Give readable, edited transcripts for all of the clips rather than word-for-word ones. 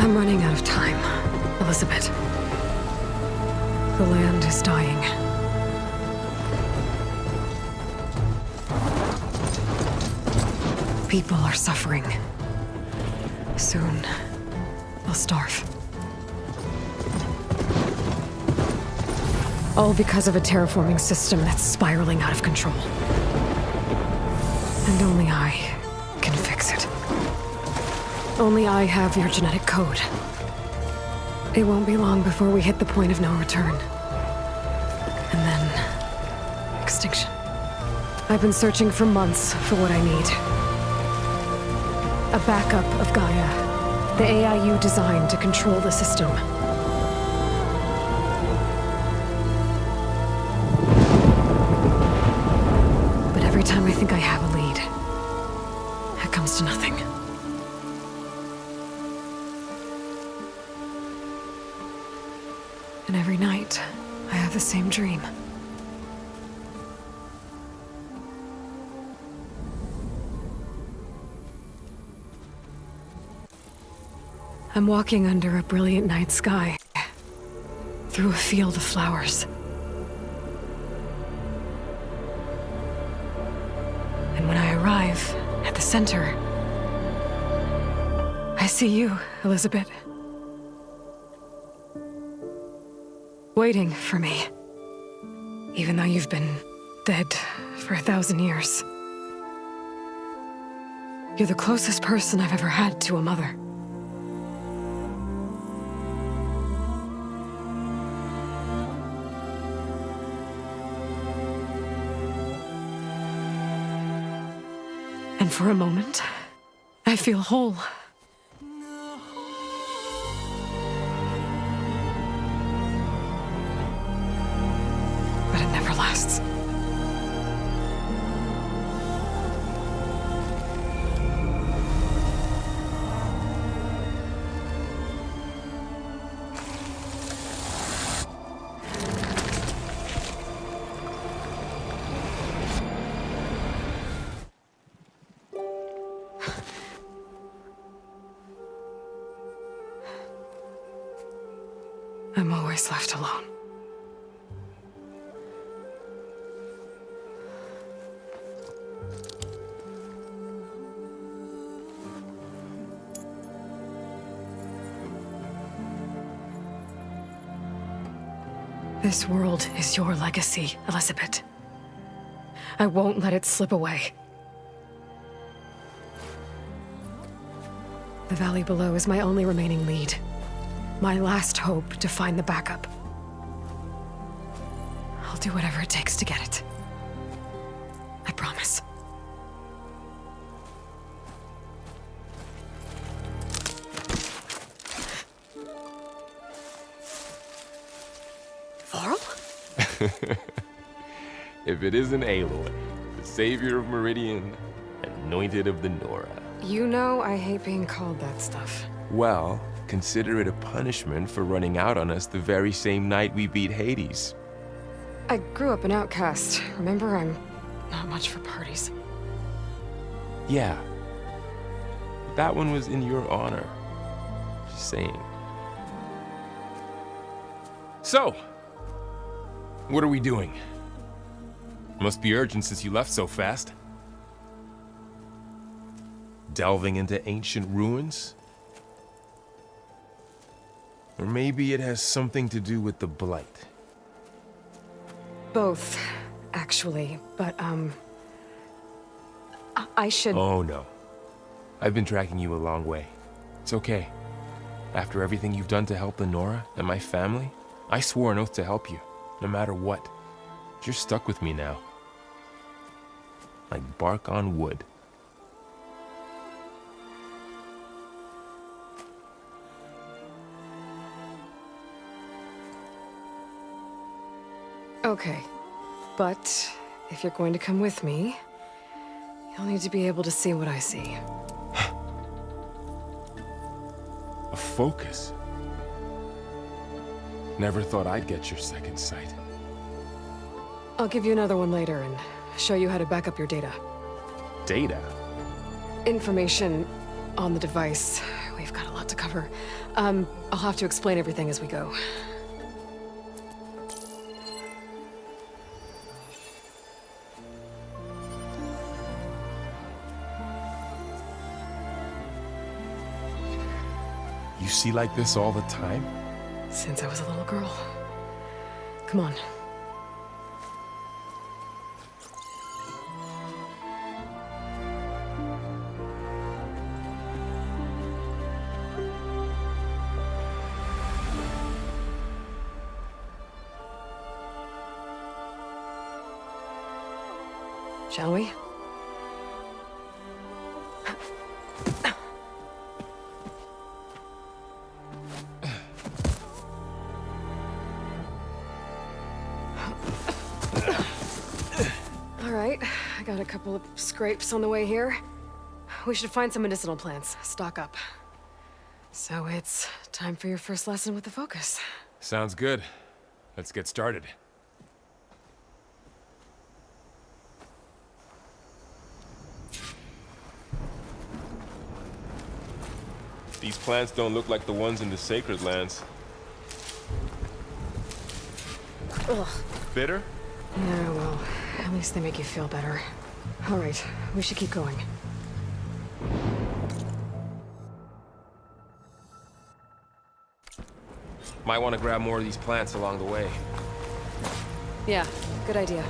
I'm running out of time, Elizabeth. The land is dying. People are suffering. Soon, they'll starve. All because of a terraforming system that's spiraling out of control. And only I can fix it. Only I have your genetic code. It won't be long before we hit the point of no return. And then... extinction. I've been searching for months for what I need. A backup of Gaia. The AI you designed to control the system. But every time I think I have a lead, it comes to nothing. And every night, I have the same dream. I'm walking under a brilliant night sky, through a field of flowers. And when I arrive at the center, I see you, Elizabeth. Waiting for me. Even though you've been dead for 1,000 years. You're the closest person I've ever had to a mother. And for a moment, I feel whole. But it never lasts. I'm always left alone. This world is your legacy, Elizabeth. I won't let it slip away. The valley below is my only remaining lead. My last hope to find the backup. I'll do whatever it takes to get it. I promise. Varl? If it isn't Aloy, the savior of Meridian, anointed of the Nora. You know I hate being called that stuff. Well, consider it a punishment for running out on us the very same night we beat Hades. I grew up an outcast. Remember, I'm not much for parties. Yeah. But that one was in your honor. Just saying. So, what are we doing? Must be urgent since you left so fast. Delving into ancient ruins? Or maybe it has something to do with the Blight. Both, actually, but, I should... Oh, no. I've been tracking you a long way. It's okay. After everything you've done to help the Nora and my family, I swore an oath to help you, no matter what. You're stuck with me now. Like bark on wood. Okay, but if you're going to come with me, you'll need to be able to see what I see. A focus? Never thought I'd get your second sight. I'll give you another one later and show you how to back up your data. Data? Information on the device we've got a lot to cover. I'll have to explain everything as we go. You see like this all the time? Since I was a little girl. Come on. Shall we? All right, I got a couple of scrapes on the way here. We should find some medicinal plants, stock up. So it's time for your first lesson with the focus. Sounds good. Let's get started. These plants don't look like the ones in the sacred lands. Ugh. Bitter? Yeah, well, at least they make you feel better. All right, we should keep going. Might want to grab more of these plants along the way. Yeah, good idea.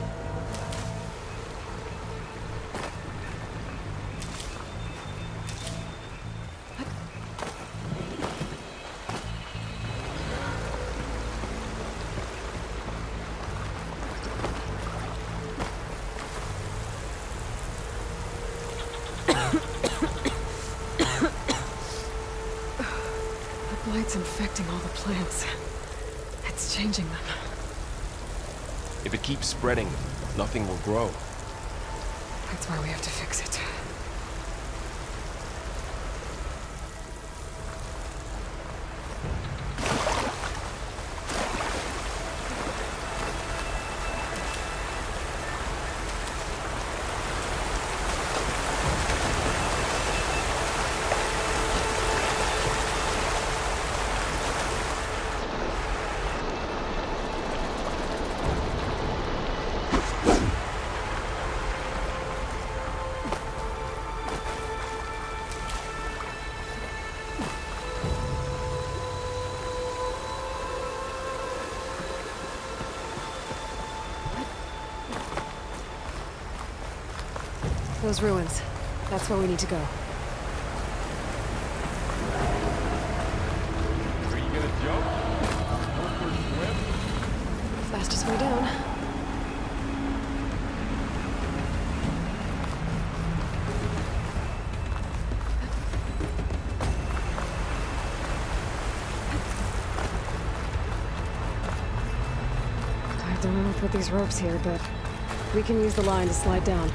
The blight's infecting all the plants. It's changing them. If it keeps spreading, nothing will grow. That's why we have to fix it. Those ruins. That's where we need to go. Are you gonna jump? Or swim? Fastest way down. I don't know how to put these ropes here, but we can use the line to slide down.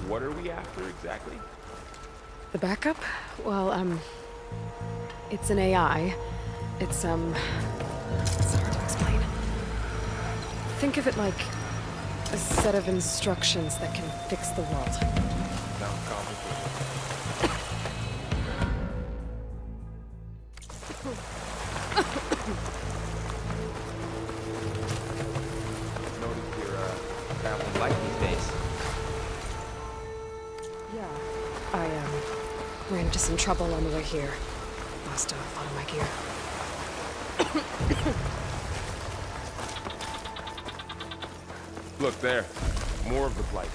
What are we after exactly? The backup? Well, it's an AI. It's hard to explain. Think of it like a set of instructions that can fix the world. Sounds complicated. Noticed you're traveling light these days. Yeah. I, ran into some trouble on the way here. Lost a lot of my gear. Look there. More of the blight.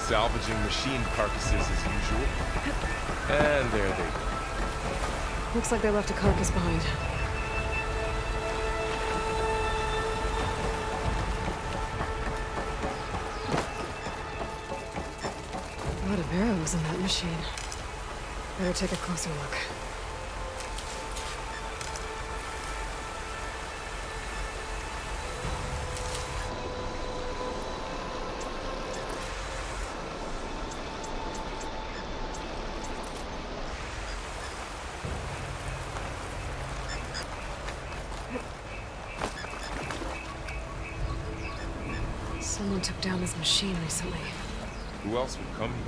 Salvaging machine carcasses as usual. And there they go. Looks like they left a carcass behind. A lot of arrows in that machine. Better take a closer look. took down this machine recently. Who else would come here?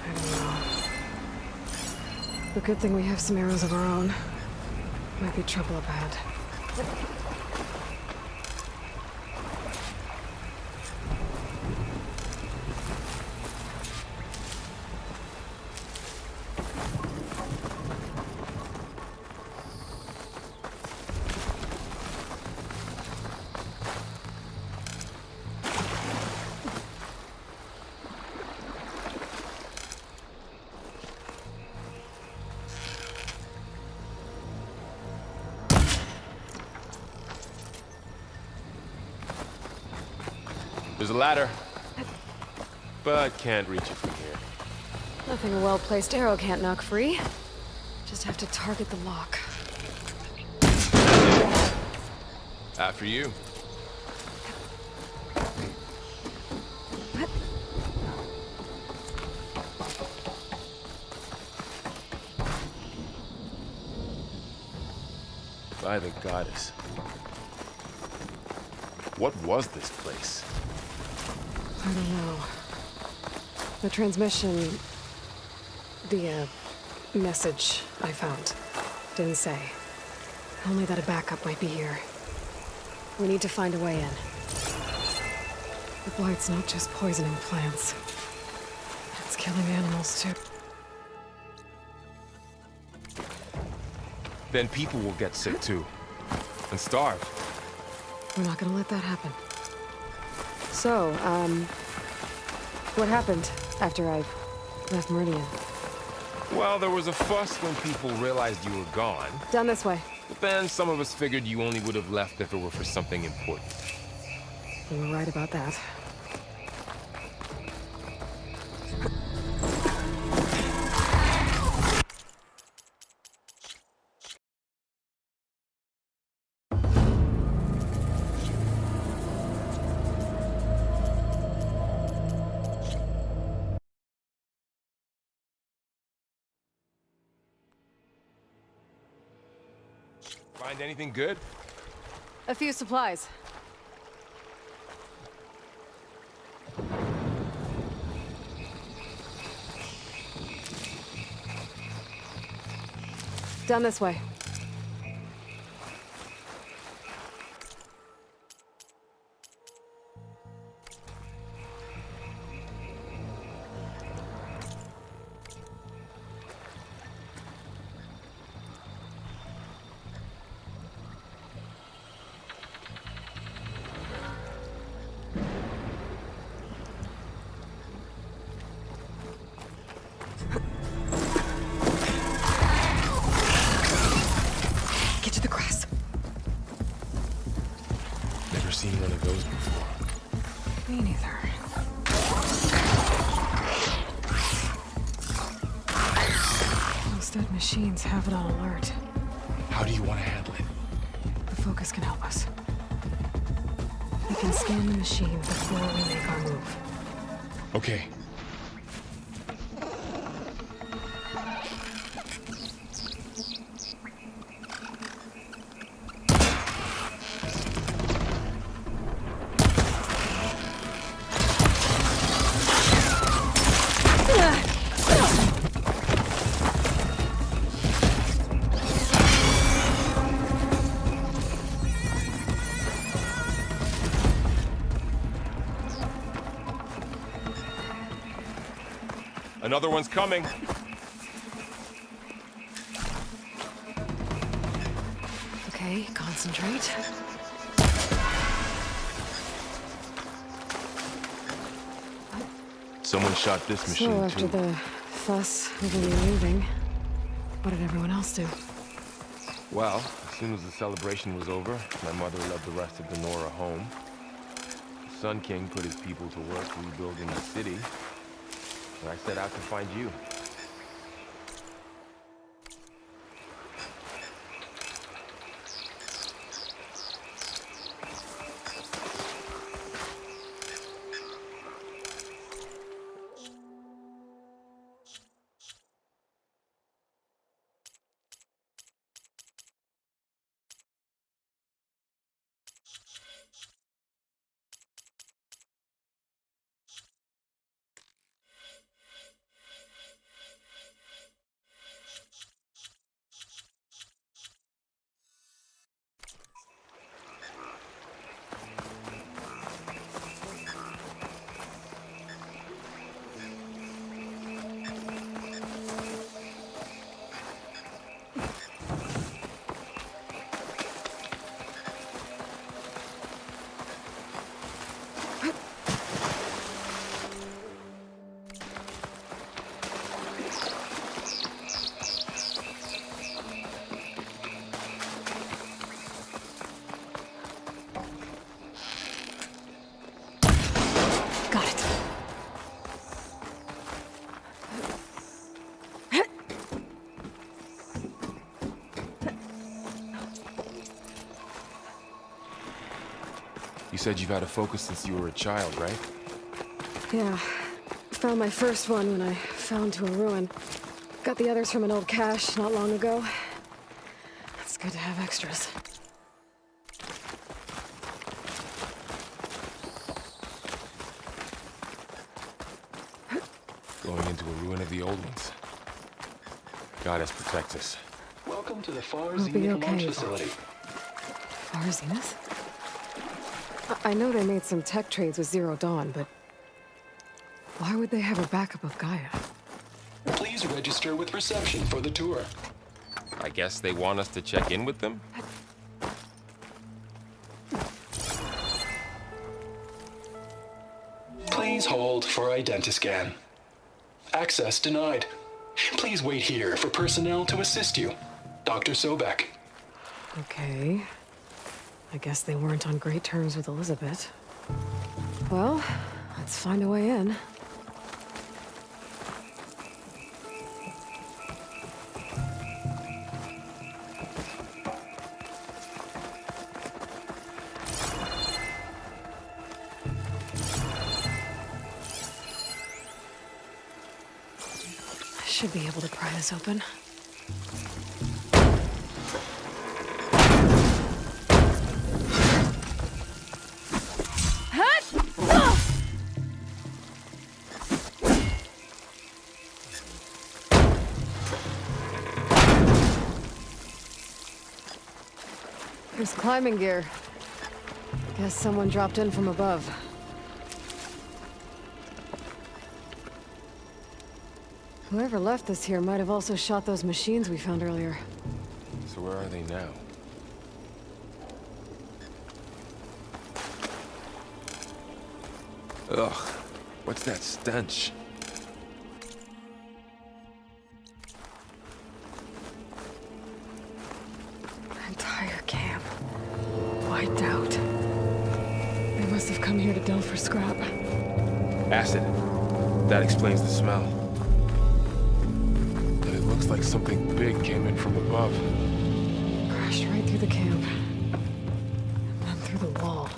I don't know. The good thing we have some arrows of our own. Might be trouble up ahead. There's a ladder, but can't reach it from here. Nothing a well-placed arrow can't knock free. Just have to target the lock. After you. What? By the goddess. What was this place? I don't know. The transmission... the, message I found didn't say. Only that a backup might be here. We need to find a way in. The blight's not just poisoning plants. It's killing animals, too. Then people will get sick too. And starve. We're not gonna let that happen. So, what happened after I left Meridian? Well, there was a fuss when people realized you were gone. Down this way. But then some of us figured you only would have left if it were for something important. You were right about that. Find anything good? A few supplies. Down this way. Get to the grass. Never seen one of those before. Me neither. Those dead machines have it on alert. How do you want to handle it? The focus can help us. We can scan the machine before we make our move. Okay. Another one's coming. Okay, concentrate. Someone shot this machine So after too. the fuss over me leaving, what did everyone else do? Well, as soon as the celebration was over, my mother led the rest of the Nora home. The Sun King put his people to work rebuilding the city, and I set out to find you. said you've had a Focus since you were a child, right? Yeah. Found my first one when I fell into a ruin. Got the others from an old cache not long ago. It's good to have extras. Going into a ruin of the old ones. Goddess protect us. Welcome to the Far We'll be Zenith launch okay. facility. Far Zenith? I know they made some tech trades with Zero Dawn, but why would they have a backup of Gaia? Please register with reception for the tour. I guess they want us to check in with them? Please hold for identiscan. Access denied. Please wait here for personnel to assist you. Dr. Sobek. Okay. I guess they weren't on great terms with Elizabeth. Well, let's find a way in. I should be able to pry this open. There's climbing gear. Guess someone dropped in from above. Whoever left this here might have also shot those machines we found earlier. So where are they now? Ugh, what's that stench? Entire camp. Wiped out. They must have come here to delve for scrap. Acid. That explains the smell. And it looks like something big came in from above. Crashed right through the camp. And then through the wall.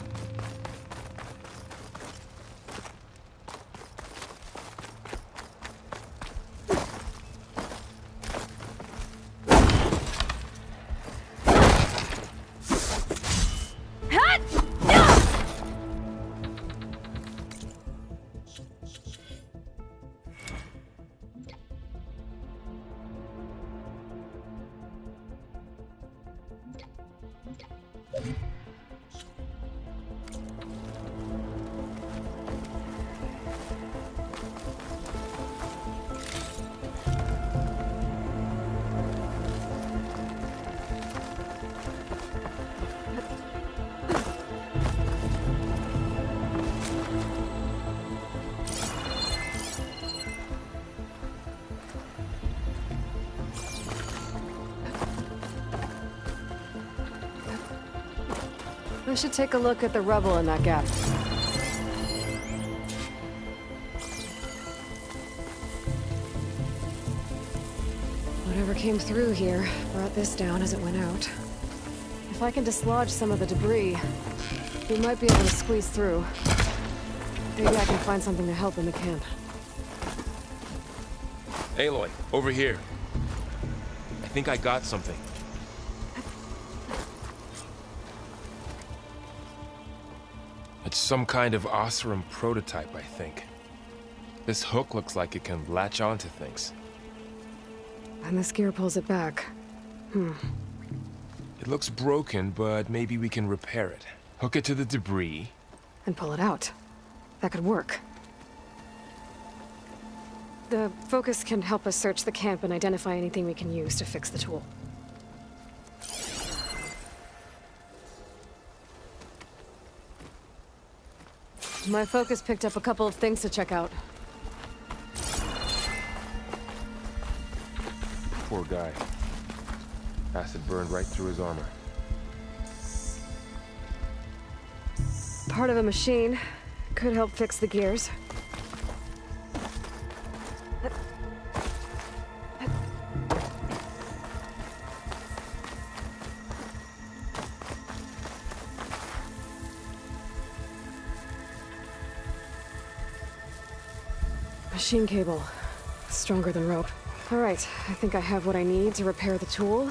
We should take a look at the rubble in that gap. Whatever came through here brought this down as it went out. If I can dislodge some of the debris, we might be able to squeeze through. Maybe I can find something to help in the camp. Aloy, over here. I think I got something. It's some kind of Oseram prototype, I think. This hook looks like it can latch onto things. And this gear pulls it back. It looks broken, but maybe we can repair it. Hook it to the debris. And pull it out. That could work. The Focus can help us search the camp and identify anything we can use to fix the tool. My Focus picked up a couple of things to check out. Poor guy. Acid burned right through his armor. Part of a machine. Could help fix the gears. Machine cable. Stronger than rope. Alright, I think I have what I need to repair the tool.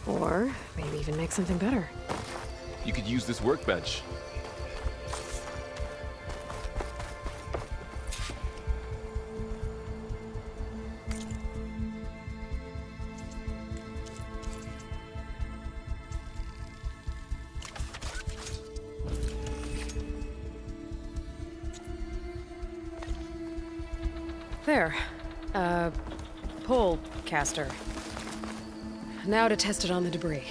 Or maybe even make something better. You could use this workbench. There. Pole caster. Now to test it on the debris.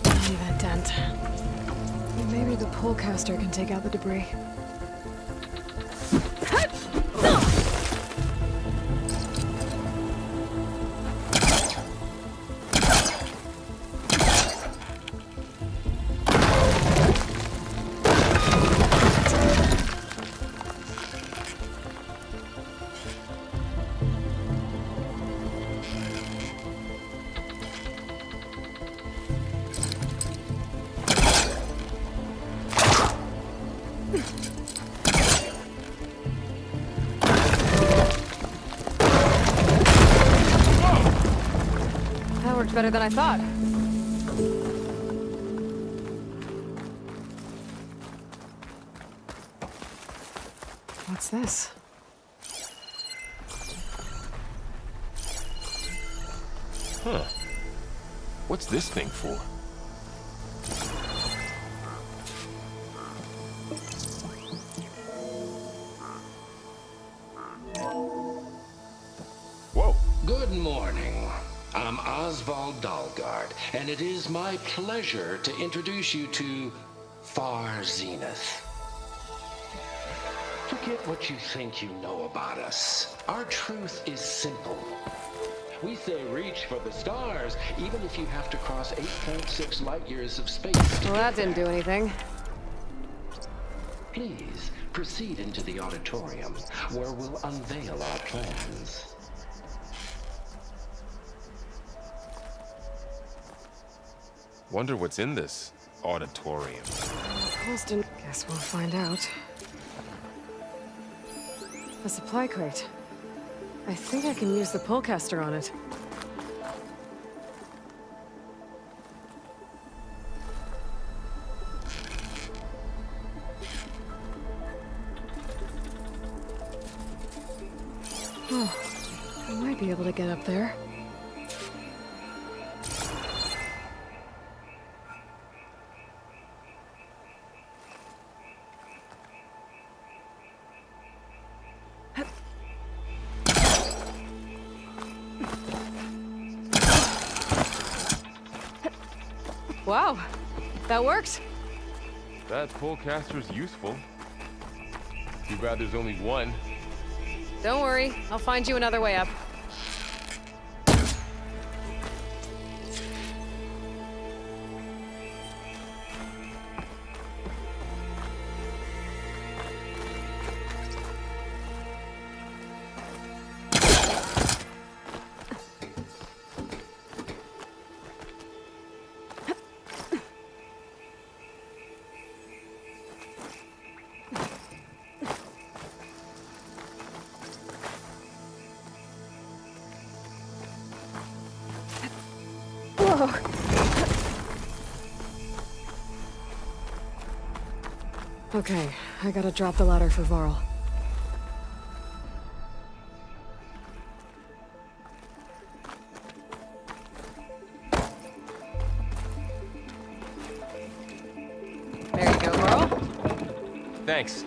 Uneven dent. Maybe the polecaster can take out the debris. That worked better than I thought. What's this? Huh. What's this thing for? Whoa. Good morning. I'm Oswald Dalgard, and it is my pleasure to introduce you to Far Zenith. Forget what you think you know about us. Our truth is simple. We say reach for the stars, even if you have to cross 8.6 light years of space. Well, that didn't do anything. Please proceed into the auditorium, where we'll unveil our plans. Wonder what's in this auditorium. Colston. Guess we'll find out. A supply crate. I think I can use the polecaster on it. Oh, I might be able to get up there. Wow, that worked. That polecaster's useful. Too bad there's only one. Don't worry, I'll find you another way up. Whoa. Okay, I gotta drop the ladder for Varl. There you go, Varl. Thanks.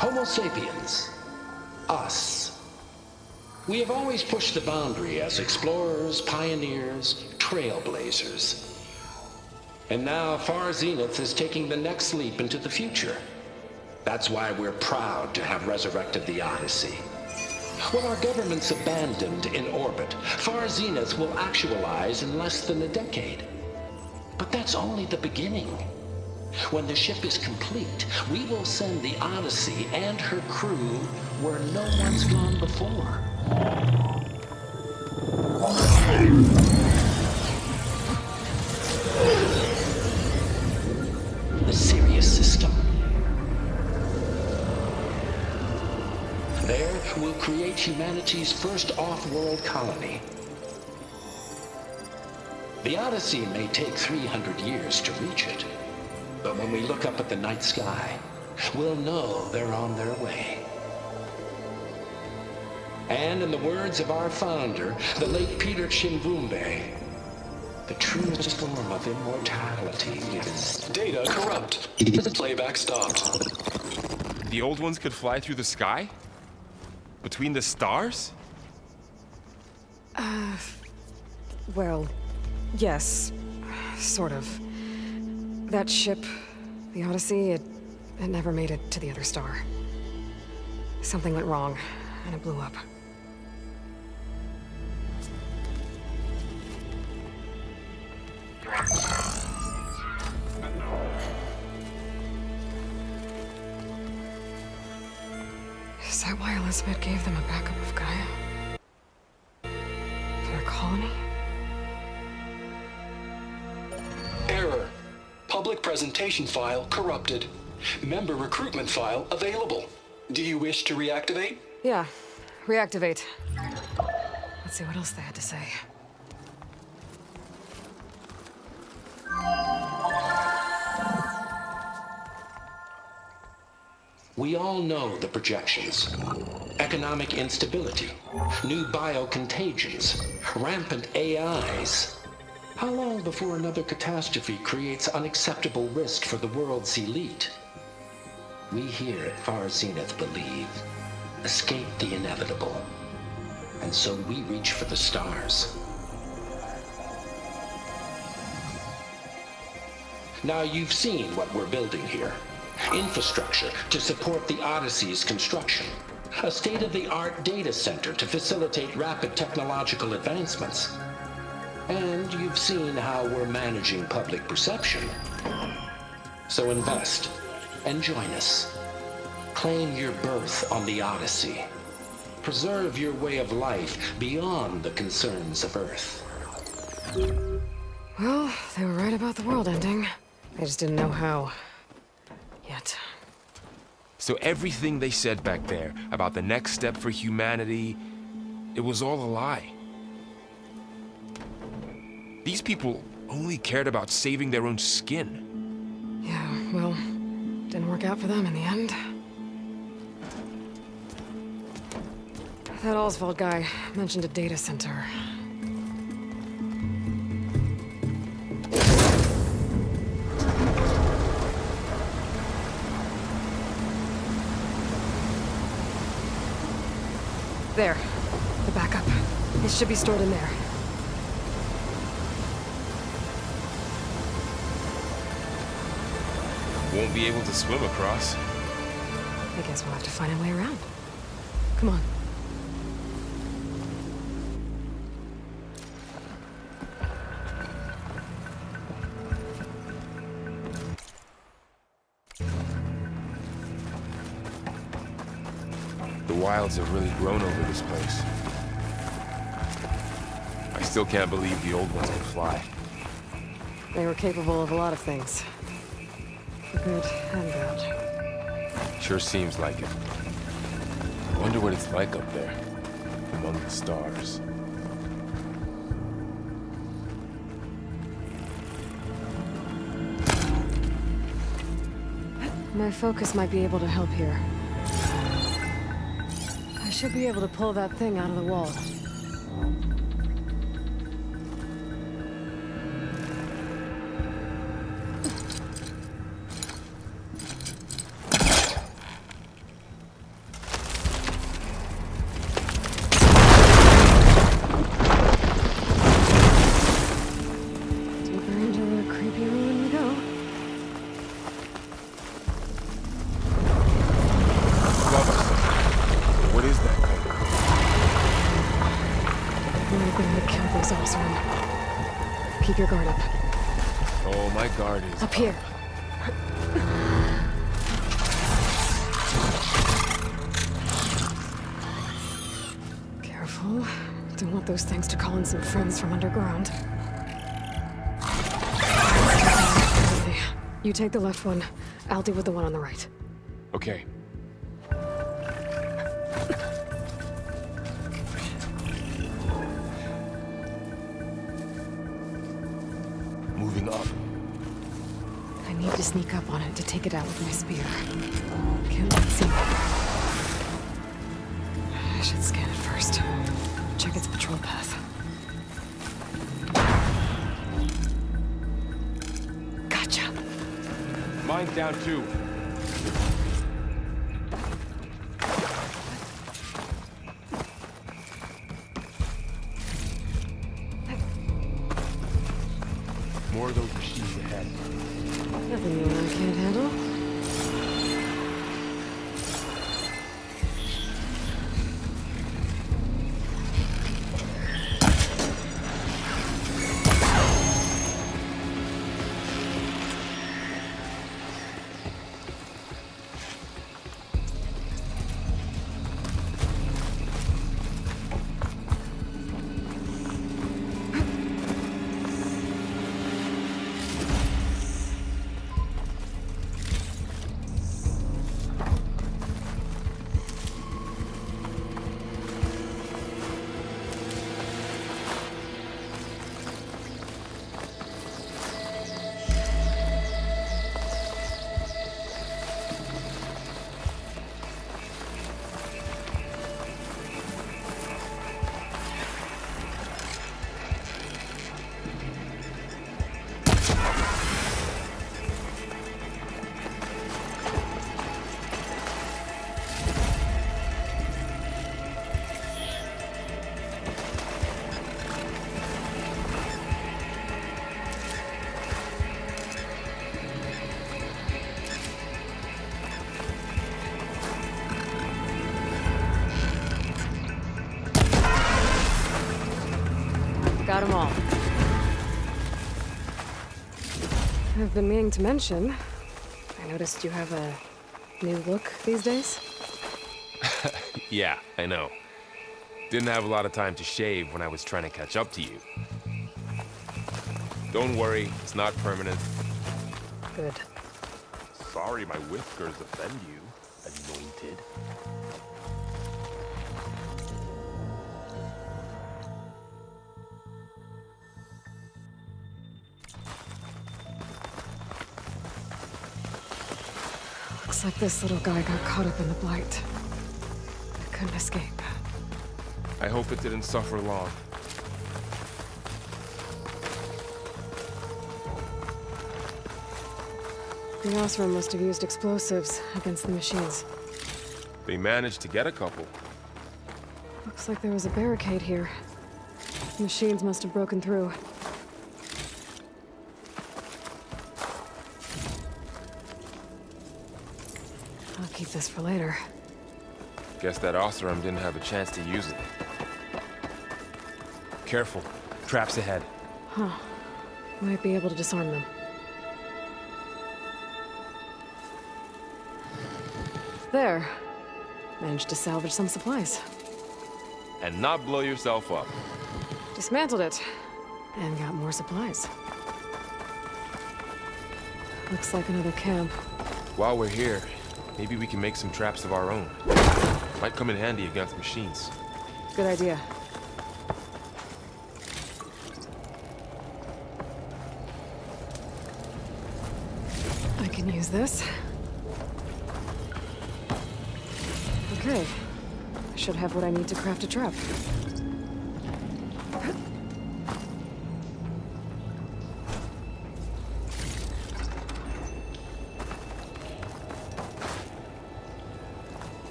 Homo sapiens. Us. We have always pushed the boundary as explorers, pioneers, trailblazers. And now Far Zenith is taking the next leap into the future. That's why we're proud to have resurrected the Odyssey. When our government's abandoned in orbit, Far Zenith will actualize in less than a decade. But that's only the beginning. When the ship is complete, we will send the Odyssey and her crew where no one's gone before. The Sirius system. There, we'll create humanity's first off-world colony. The Odyssey may take 300 years to reach it, but when we look up at the night sky, we'll know they're on their way. And in the words of our founder, the late Peter Chimvumbe, the truest form of immortality is... Data corrupt. Playback stopped. The old ones could fly through the sky? Between the stars? Well, yes. Sort of. That ship, the Odyssey, it never made it to the other star. Something went wrong, and it blew up. Is that why Elizabeth gave them a backup of Gaia? For their colony? Error. Public presentation file corrupted. Member recruitment file available. Do you wish to reactivate? Yeah. Reactivate. Let's see what else they had to say. We all know the projections. Economic instability, new biocontagions, rampant AIs. How long before another catastrophe creates unacceptable risk for the world's elite? We here at Far Zenith believe, escape the inevitable. And so we reach for the stars. Now you've seen what we're building here. Infrastructure to support the Odyssey's construction. A state-of-the-art data center to facilitate rapid technological advancements. And you've seen how we're managing public perception. So invest and join us. Claim your berth on the Odyssey. Preserve your way of life beyond the concerns of Earth. Well, they were right about the world ending. I just didn't know how. Yet. So everything they said back there about the next step for humanity, it was all a lie. These people only cared about saving their own skin. Yeah, well, didn't work out for them in the end. That Oswald guy mentioned a data center. There. The backup. It should be stored in there. Won't be able to swim across. I guess we'll have to find a way around. Come on. The wilds have really grown over this place. I still can't believe the old ones could fly. They were capable of a lot of things. For good and bad. Sure seems like it. I wonder what it's like up there, among the stars. My focus might be able to help here. I should be able to pull that thing out of the wall. your guard up. Oh, my guard is Up here. Careful. Don't want those things to call in some friends from underground. Okay. You take the left one. I'll deal with the one on the right. Okay. Moving up. I need to sneak up on it to take it out with my spear. Can't let it see me. I should scan it first. Check its patrol path. Gotcha. Mine's down too. More of those machines ahead. Nothing you and I can't handle. Got them all. I've been meaning to mention, I noticed you have a new look these days. Yeah, I know. Didn't have a lot of time to shave when I was trying to catch up to you. Don't worry, it's not permanent. Good. Sorry my whiskers offend you, anointed. Looks like this little guy got caught up in the blight. Couldn't escape. I hope it didn't suffer long. The Osram must have used explosives against the machines. They managed to get a couple. Looks like there was a barricade here. Machines must have broken through. I'll keep this for later. Guess that Osram didn't have a chance to use it. Careful. Traps ahead. Huh. Might be able to disarm them. There. Managed to salvage some supplies. And not blow yourself up. Dismantled it. And got more supplies. Looks like another camp. While we're here, maybe we can make some traps of our own. Might come in handy against machines. Good idea. I can use this. Okay. I should have what I need to craft a trap.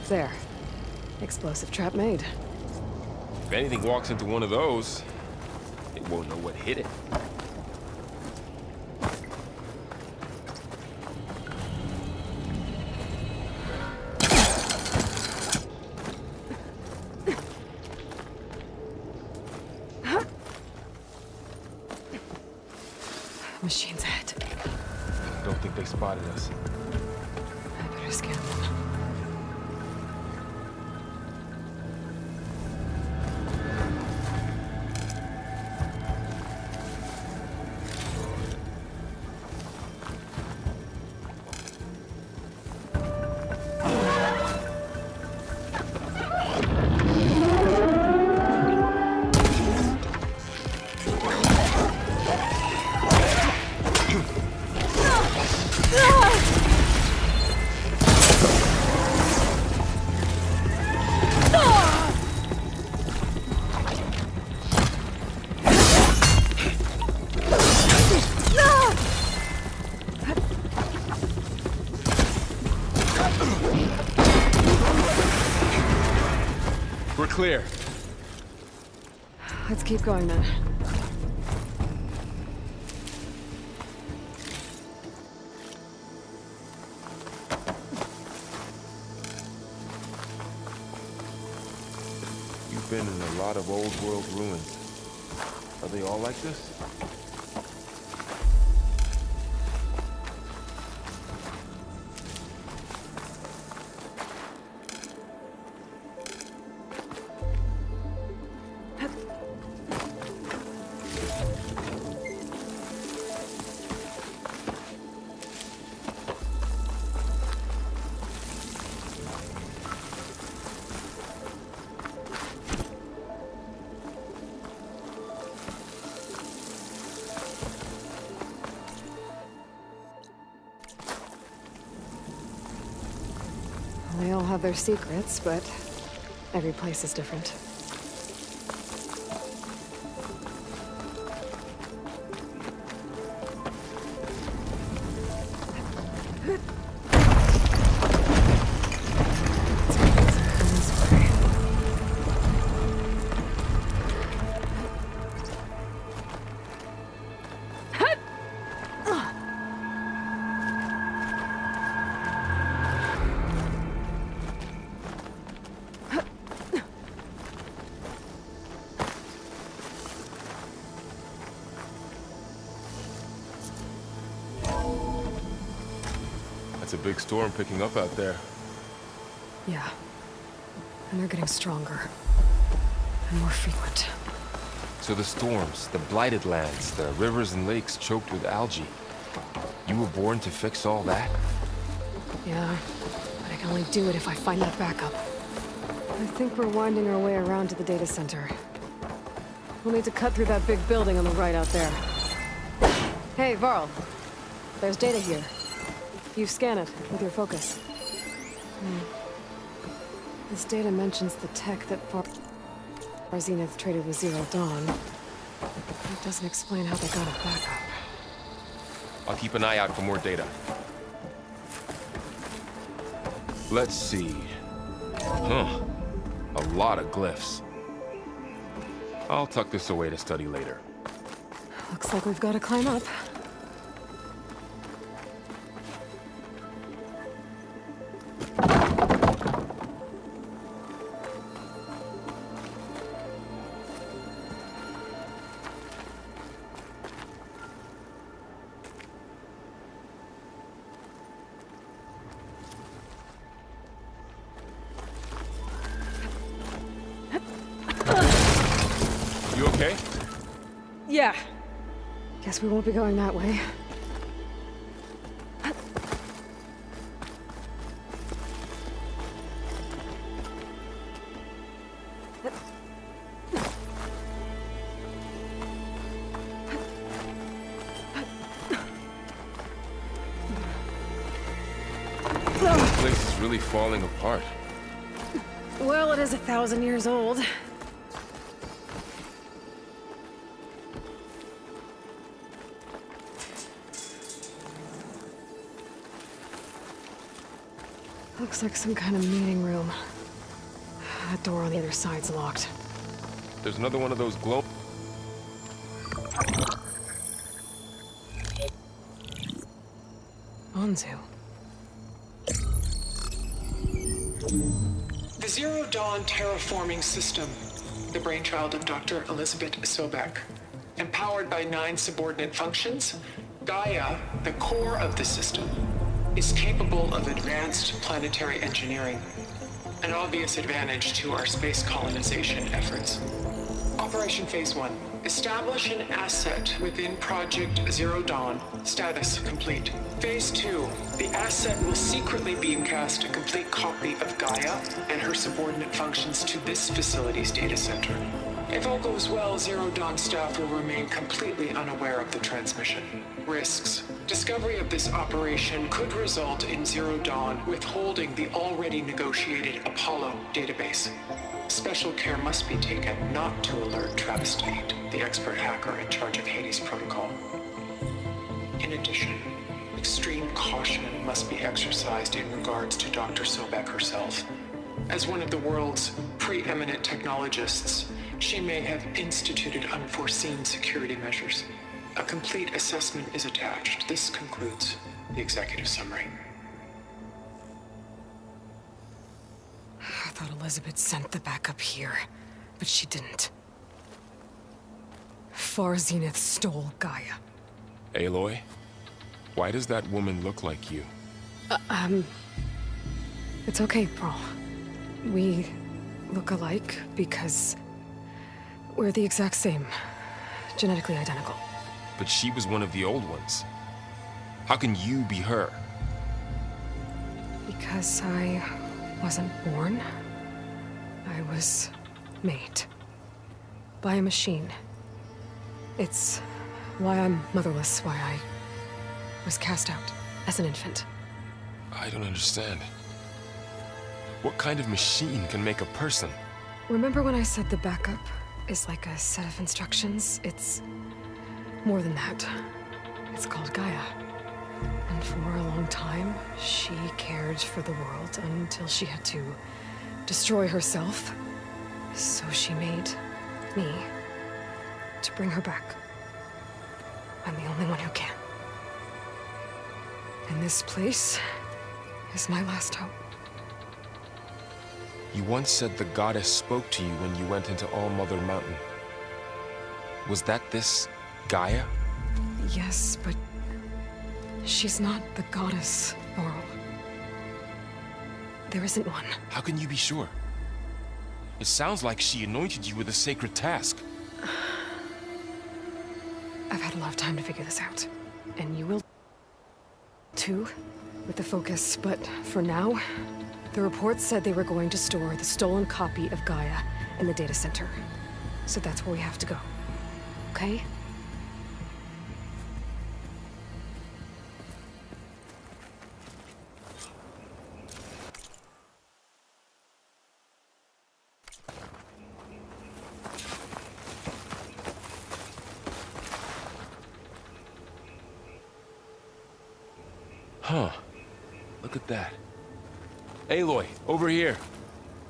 There. Explosive trap made. anything walks into one of those, it won't know what hit it. Machines ahead. Don't think they spotted us. I better scan them. We're clear. Let's keep going then. You've been in a lot of old world ruins. Are they all like this? They all have their secrets, but every place is different. That's a big storm picking up out there. Yeah. And they're getting stronger. And more frequent. So the storms, the blighted lands, the rivers and lakes choked with algae. You were born to fix all that? Yeah. But I can only do it if I find that backup. I think we're winding our way around to the data center. We'll need to cut through that big building on the right out there. Hey, Varl. There's data here. You scan it with your focus. This data mentions the tech that our Zenith traded with Zero Dawn. It doesn't explain how they got it back up. I'll keep an eye out for more data. Let's see. Huh. A lot of glyphs. I'll tuck this away to study later. Looks like we've got to climb up. You okay? Yeah. Guess we won't be going that way. This place is really falling apart. Well, it is 1,000 years old. Looks like some kind of meeting room. That door on the other side's locked. There's another one of those glow... Anzu. The Zero Dawn terraforming system, the brainchild of Dr. Elizabeth Sobek. Empowered by 9 subordinate functions, Gaia, the core of the system, is capable of advanced planetary engineering, an obvious advantage to our space colonization efforts. Operation Phase 1. Establish an asset within Project Zero Dawn. Status complete. Phase 2. The asset will secretly beamcast a complete copy of Gaia and her subordinate functions to this facility's data center. If all goes well, Zero Dawn staff will remain completely unaware of the transmission. Risks. Discovery of this operation could result in Zero Dawn withholding the already negotiated Apollo database. Special care must be taken not to alert Travis Tate, the expert hacker in charge of Hades Protocol. In addition, extreme caution must be exercised in regards to Dr. Sobek herself. As one of the world's preeminent technologists, she may have instituted unforeseen security measures. A complete assessment is attached. This concludes the executive summary. I thought Elizabeth sent the backup here, but she didn't. Far Zenith stole Gaia. Aloy? Why does that woman look like you? It's okay, Pearl. We look alike because we're the exact same. Genetically identical. But she was one of the old ones. How can you be her? Because I wasn't born. I was made. By a machine. It's why I'm motherless, why I was cast out as an infant. I don't understand. What kind of machine can make a person? Remember when I said the backup is like a set of instructions? It's more than that. It's called Gaia. And for a long time, she cared for the world until she had to destroy herself. So she made me to bring her back. I'm the only one who can. And this place is my last hope. You once said the goddess spoke to you when you went into All Mother Mountain. Was that this Gaia? Yes, but she's not the goddess, Laurel. There isn't one. How can you be sure? It sounds like she anointed you with a sacred task. I've had a lot of time to figure this out. And you will too, with the focus. But for now, the report said they were going to store the stolen copy of Gaia in the data center. So that's where we have to go. Okay? Huh. Look at that. Aloy, over here.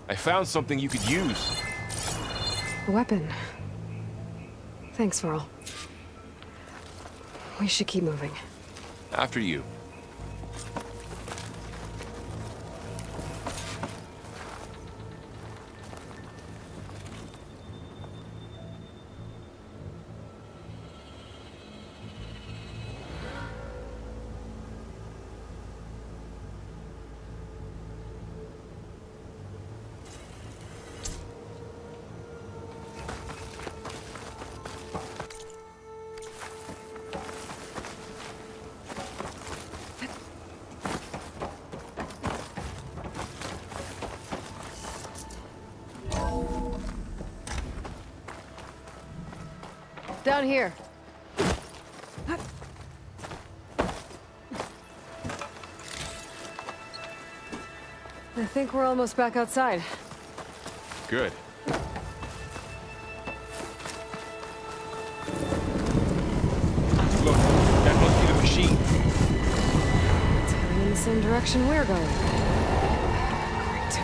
I found something you could use. A weapon. Thanks, Varl. We should keep moving. After you. Down here. I think we're almost back outside. Good. Look, that must be the machine. It's heading in the same direction we're going. Great.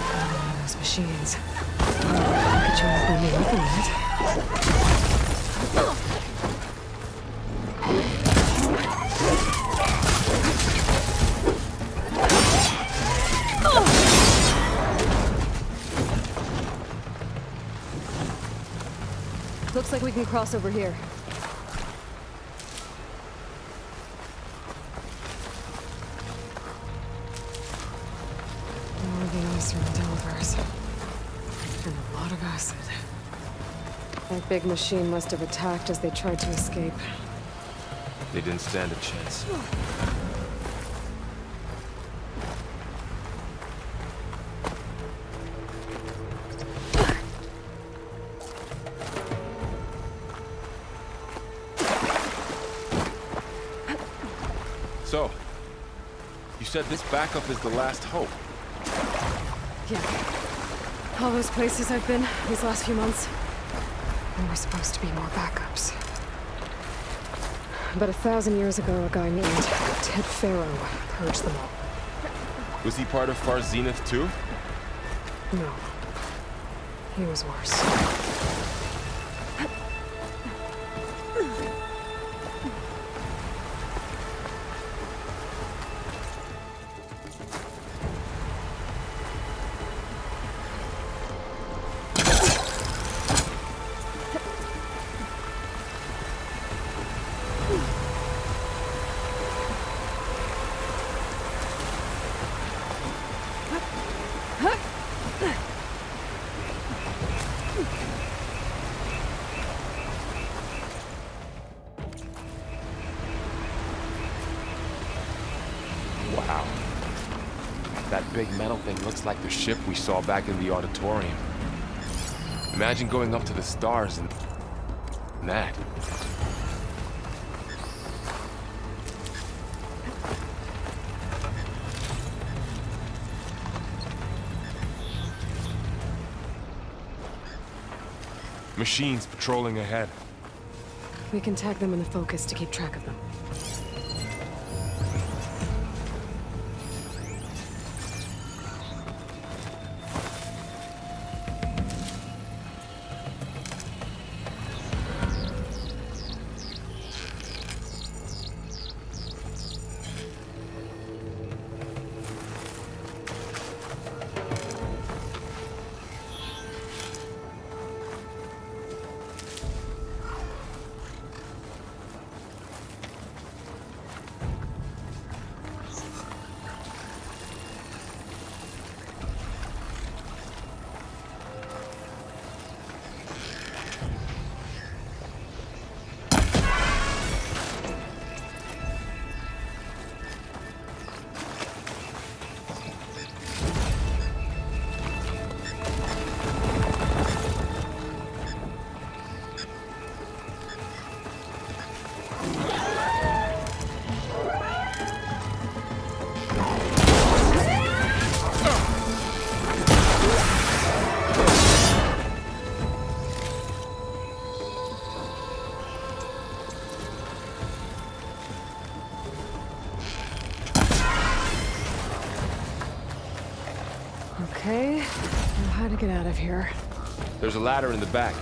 One of those machines. machines. Could you open me weapon yet? Looks like we can cross over here. More of the nicer developers. And a lot of acid. That big machine must have attacked as they tried to escape. They didn't stand a chance. So, you said this backup is the last hope. Yeah. All those places I've been these last few months. There were supposed to be more backups. But 1,000 years ago, a guy named Ted Faro purged them all. Was he part of Far Zenith too? No. He was worse. Wow. That big metal thing looks like the ship we saw back in the auditorium. Imagine going up to the stars and that. Machines patrolling ahead. We can tag them in the focus to keep track of them. Okay, now how to get out of here. There's a ladder in the back.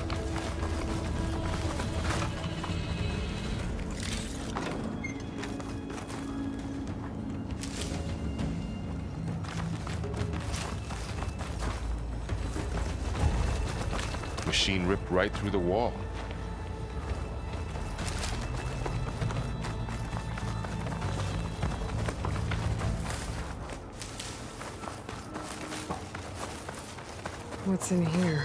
Machine ripped right through the wall. What's in here?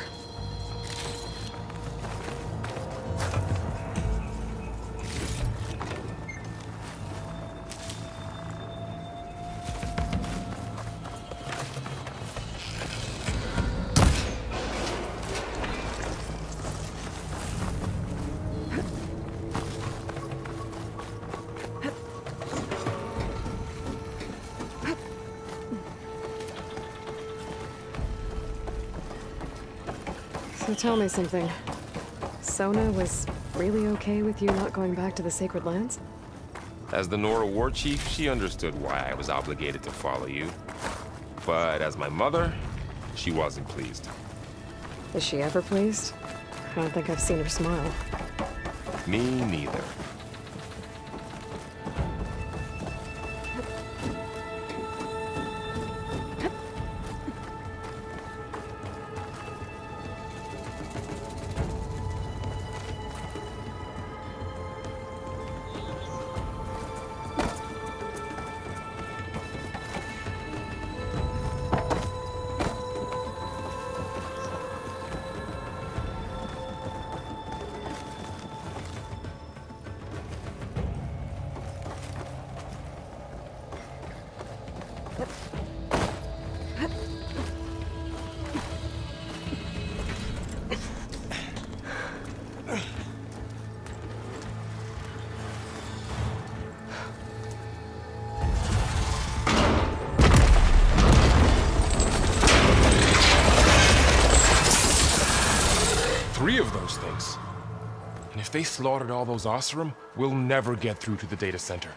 So tell me something. Sona was really okay with you not going back to the Sacred Lands? As the Nora war chief, she understood why I was obligated to follow you. But as my mother, She wasn't pleased. Is she ever pleased? I don't think I've seen her smile. Me neither. Three of those things. And if they slaughtered all those Oseram, we'll never get through to the data center.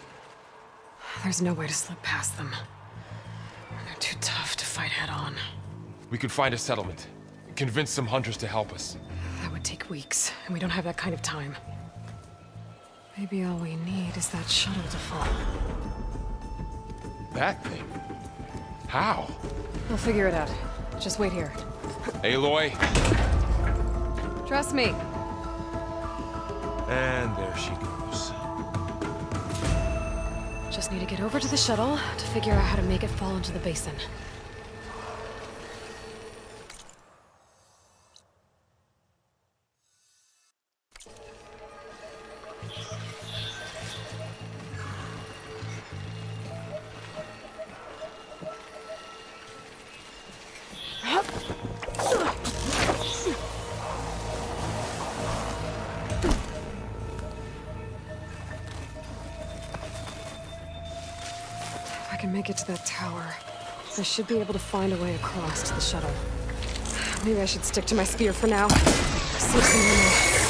There's no way to slip past them. They're too tough to fight head-on. We could find a settlement. Convince some hunters to help us. That would take weeks, and we don't have that kind of time. Maybe all we need is that shuttle to fall. That thing? How? We'll figure it out. Just wait here. Aloy. Trust me. And there she goes. Just need to get over to the shuttle to figure out how to make it fall into the basin. If I can make it to that tower, I should be able to find a way across to the shuttle. Maybe I should stick to my spear for now. See if someone will.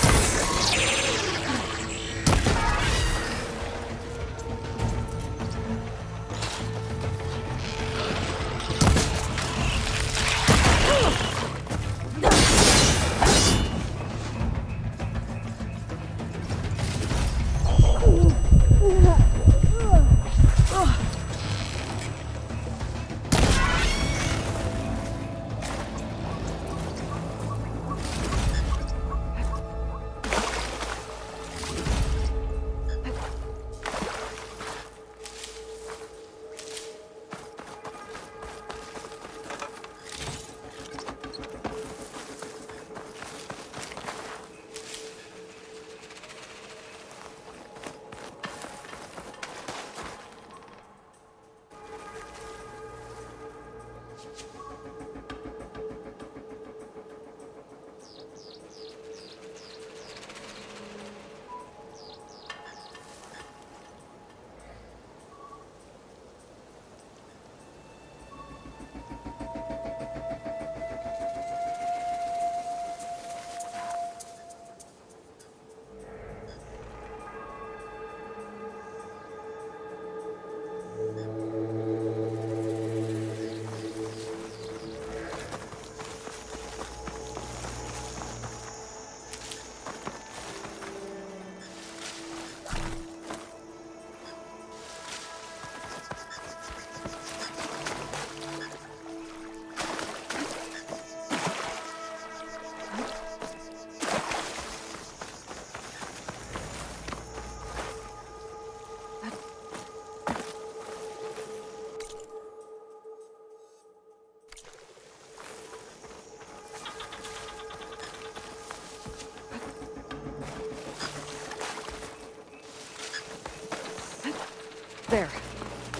There.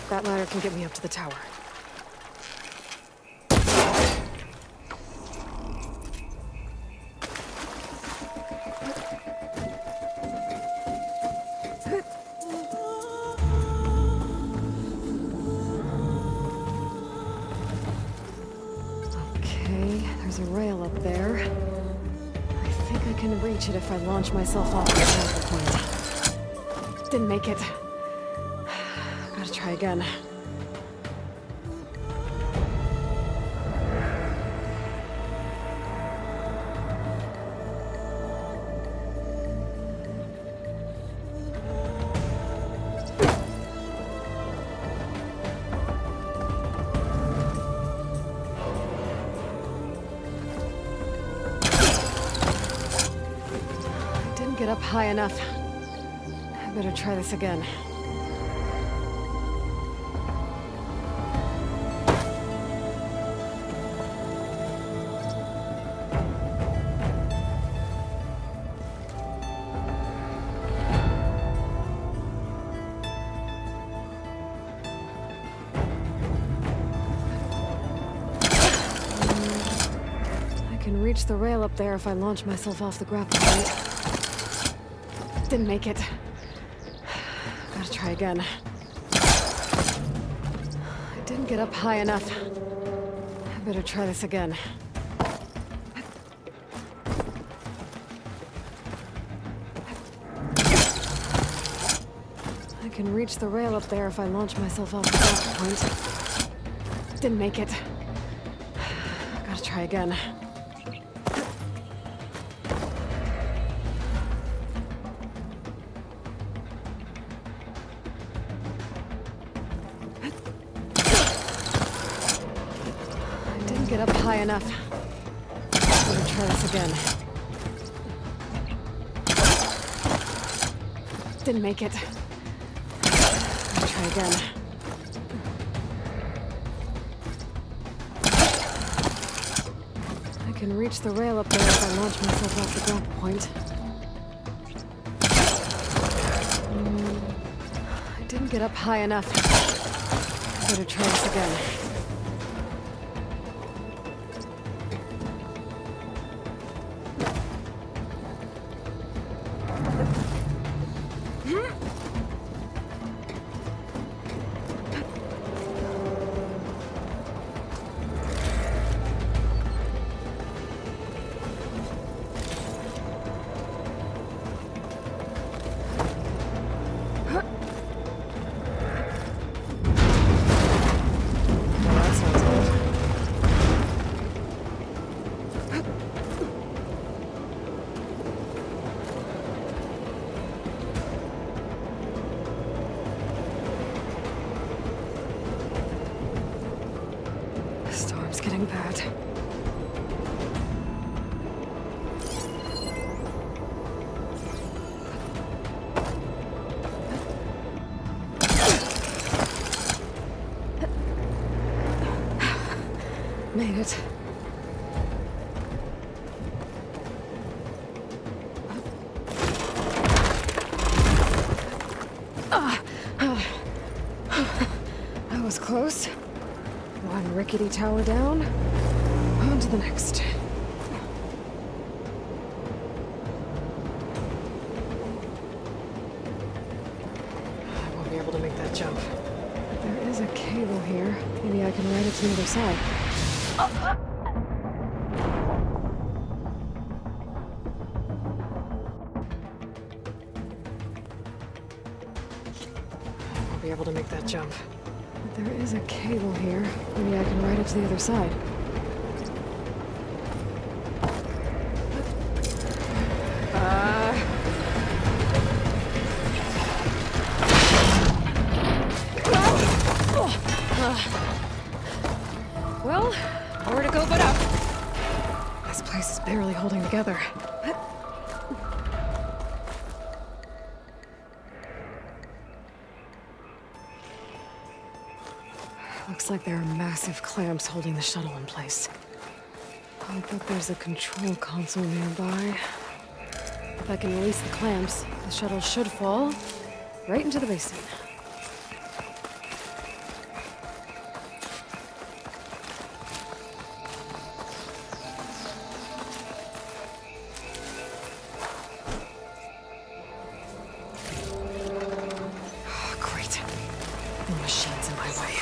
That ladder can get me up to the tower. Okay, there's a rail up there. I think I can reach it if I launch myself off the point. Didn't make it. Gotta try again. up high enough. I better try this again. Reach the rail up there if I launch myself off the grapple point. Didn't make it. Gotta try again. I didn't get up high enough. I better try this again. I can reach the rail up there if I launch myself off the grapple point. Didn't make it. Gotta try again. Get up high enough. I'm gonna try this again. Didn't make it. I'll try again. I can reach the rail up there if I launch myself off the grapple point. I didn't get up high enough. I better try this again. Getting bad. Made it. That was close. One rickety tower down, on to the next. I won't be able to make that jump. There is a cable here. Maybe I can ride it to the other side. I won't be able to make that jump. There is a cable here. Maybe I can ride it to the other side. Well, nowhere to go but up. This place is barely holding together. Looks like there are massive clamps holding the shuttle in place. I bet there's a control console nearby. If I can release the clamps, the shuttle should fall right into the basin. Oh, great. The machine's in my way.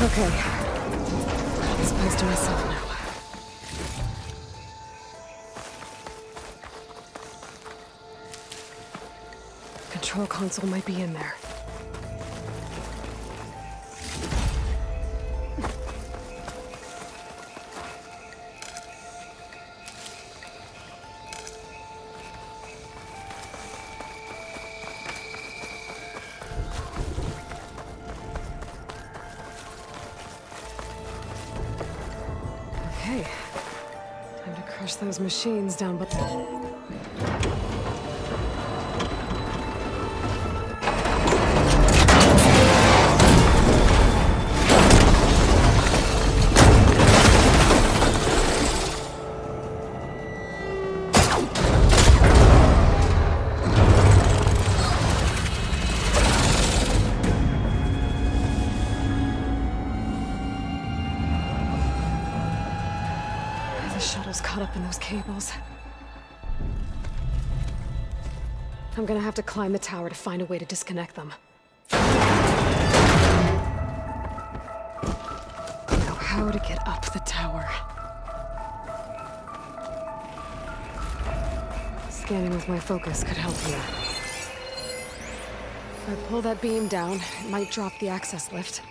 Okay. Got this place to myself now. Control console might be in there. Okay. Time to crush those machines down below. The shuttle's caught up in those cables. I'm gonna have to climb the tower to find a way to disconnect them. Now, how to get up the tower? Scanning with my focus could help here. If I pull that beam down, it might drop the access lift.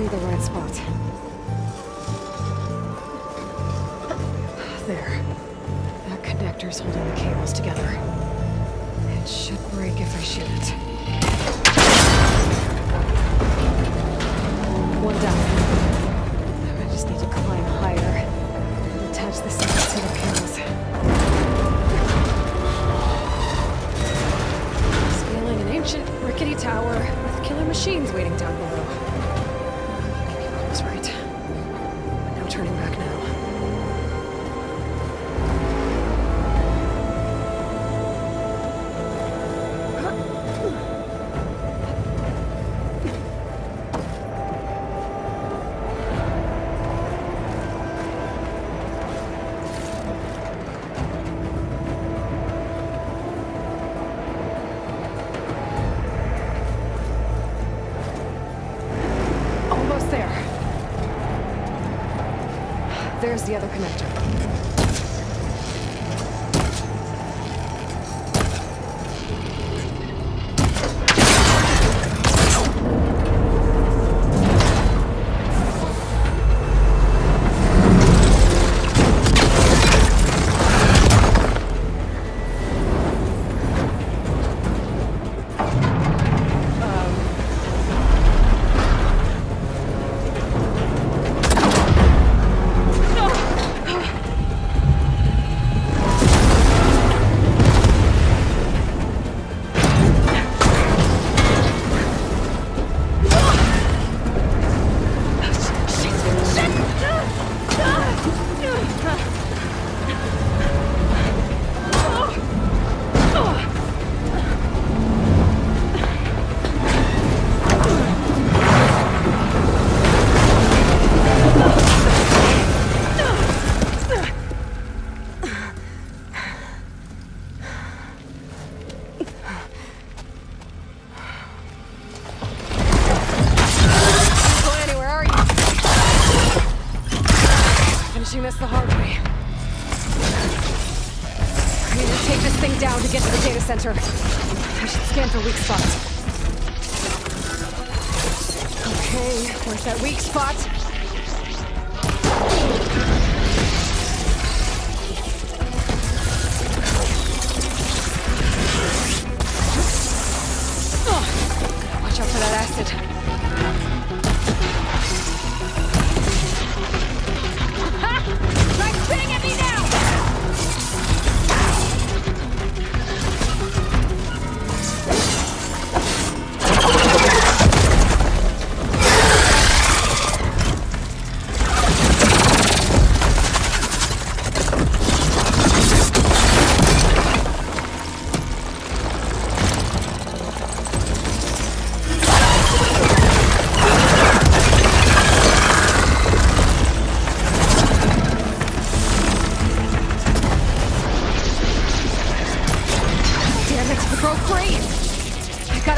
be the right spot. There. That connector's holding the cables together. It should break if I shoot it. One down. I just need to climb higher and attach the second set of cables. Scaling an ancient, rickety tower with killer machines waiting down below. I was right. No turning back now. Almost there. There's the other connector. Finishing this the hard way. I need to take this thing down to get to the data center. I should scan for weak spots. Okay, where's that weak spot? Oh, watch out for that acid.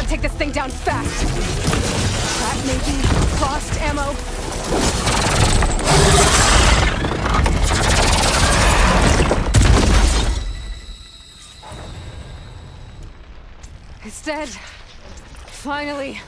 Take this thing down fast. Trap maybe? Frost ammo? It's dead. Finally.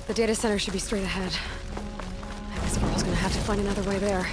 The data center should be straight ahead. I guess Earl's gonna have to find another way there.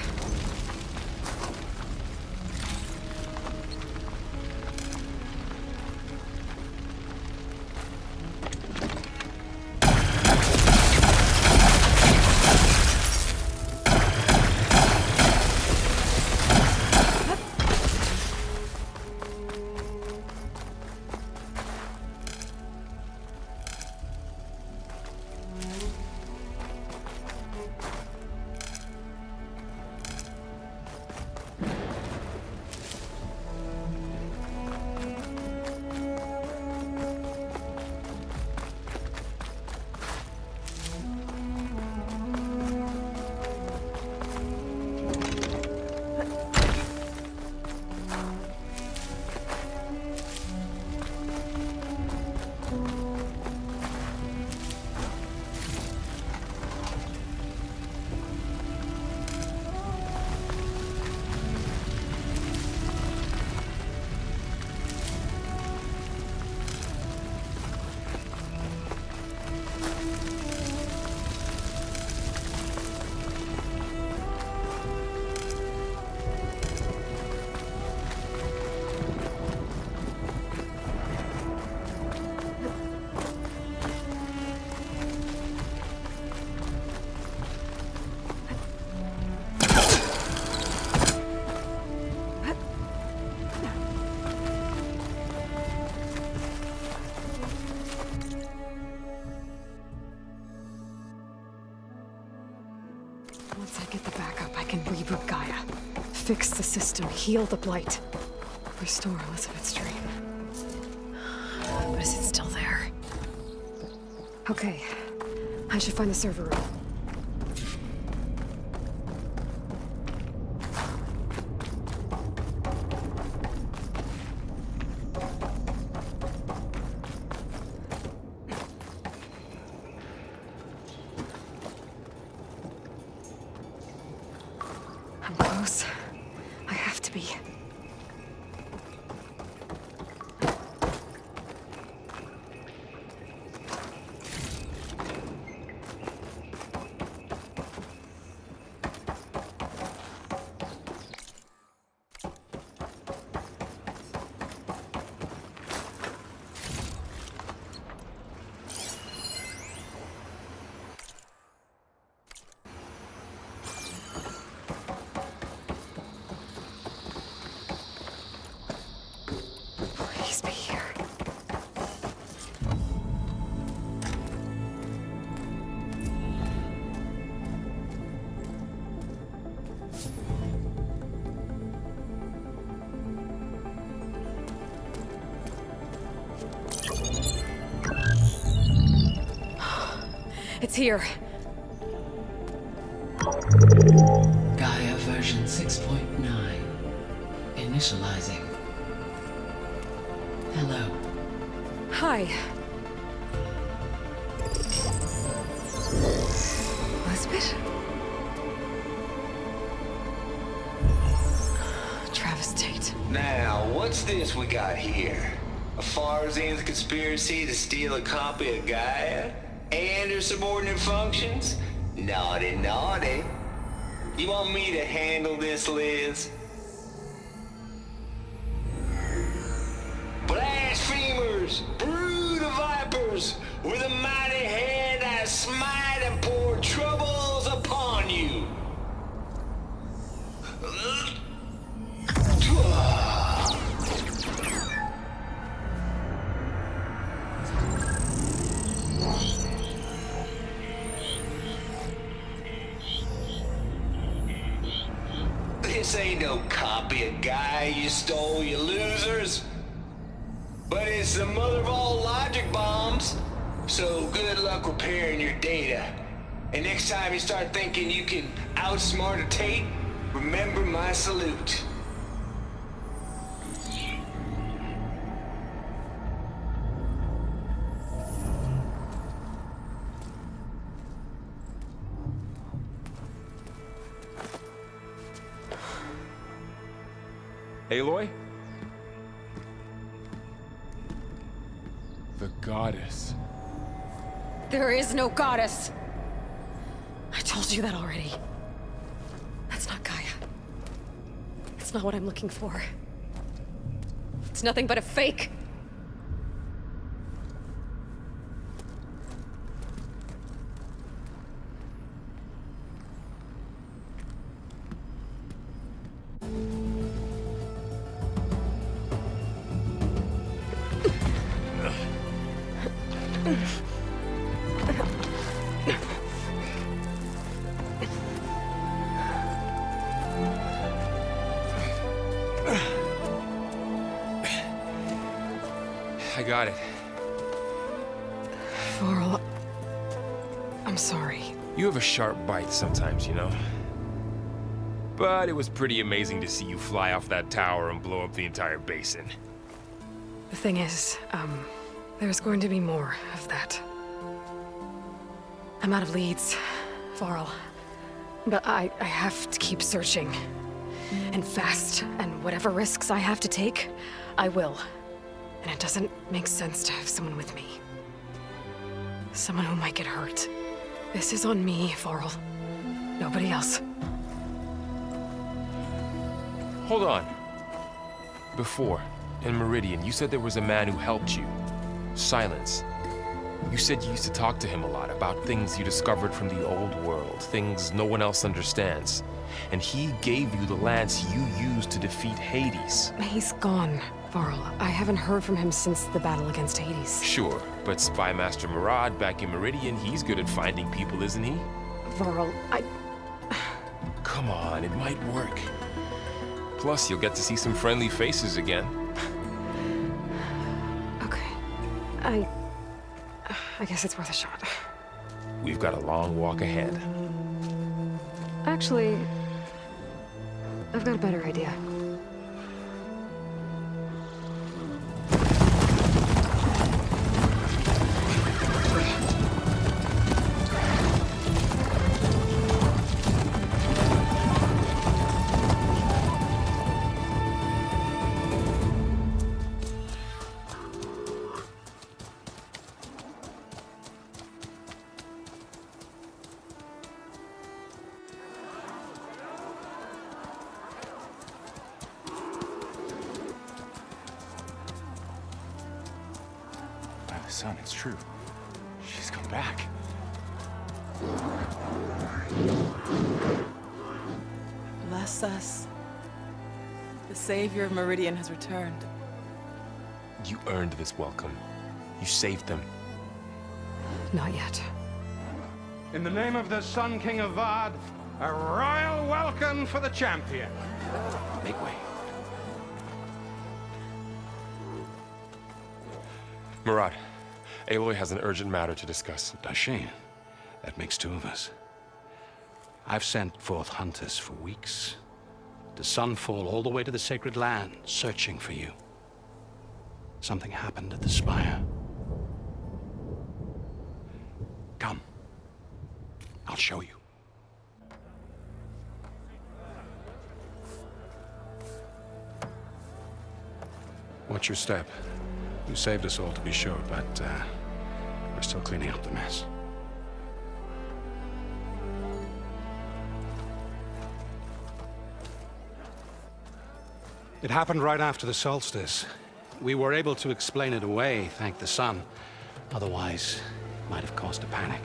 can reboot Gaia. Fix the system, heal the blight. Restore Elizabeth's dream. But is it still there? Okay. I should find the server room. I'm close. I have to be. Please be here. It's here. Gaia version 6.9. Initializing. Hello. Hi. Elizabeth? Travis Tate. Now, what's this we got here? A Farzian's conspiracy to steal a copy of Gaia? And her subordinate functions? Naughty, naughty. You want me to handle this, Liz? Blasphemers! Brood of vipers! With a mighty hand I smite and pour troubles upon you! This ain't no copy of Gaia you stole, you losers. But it's the mother of all logic bombs. So good luck repairing your data. And next time you start thinking you can outsmart a Tate, remember my salute. Aloy? The goddess. There is no goddess. I told you that already. That's not Gaia. It's not what I'm looking for. It's nothing but a fake. I got it. Varl, I'm sorry. You have a sharp bite sometimes, you know? But it was pretty amazing to see you fly off that tower and blow up the entire basin. The thing is, there's going to be more of that. I'm out of leads, Varl. But I have to keep searching. And fast, and whatever risks I have to take, I will. And it doesn't make sense to have someone with me. Someone who might get hurt. This is on me, Varl. Nobody else. Hold on. Before, in Meridian, you said there was a man who helped you. Silence. You said you used to talk to him a lot about things you discovered from the old world, things no one else understands. And he gave you the lance you used to defeat Hades. He's gone, Varl. I haven't heard from him since the battle against Hades. Sure, but Spy Master Murad back in Meridian, he's good at finding people, isn't he? Varl, come on, it might work. Plus, you'll get to see some friendly faces again. Okay. I guess it's worth a shot. We've got a long walk ahead. Actually, I've got a better idea. Son, it's true. She's come back. Bless us. The Savior of Meridian has returned. You earned this welcome. You saved them. Not yet. In the name of the Sun King of Vard, a royal welcome for the champion. Make way. Murat, Aloy has an urgent matter to discuss. Dashane, that makes two of us. I've sent forth hunters for weeks, to Sunfall all the way to the Sacred Land, searching for you. Something happened at the Spire. Come. I'll show you. Watch your step. You saved us all, to be sure, but we're still cleaning up the mess. It happened right after the solstice. We were able to explain it away, thank the sun. Otherwise, it might have caused a panic.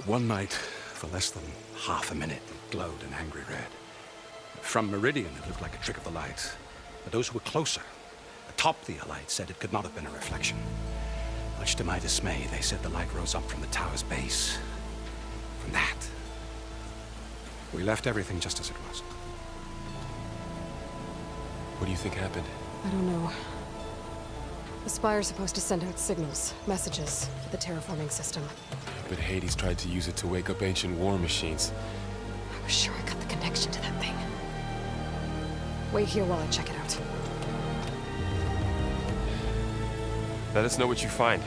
One night, for less than half a minute, it glowed an angry red. From Meridian, it looked like a trick of the light. But those who were closer, atop the light, said it could not have been a reflection. Much to my dismay, they said the light rose up from the tower's base. From that, we left everything just as it was. What do you think happened? I don't know. The Spire's supposed to send out signals, messages, for the terraforming system. But Hades tried to use it to wake up ancient war machines. I was sure I got the connection to that thing. Wait here while I check it out. Let us know what you find.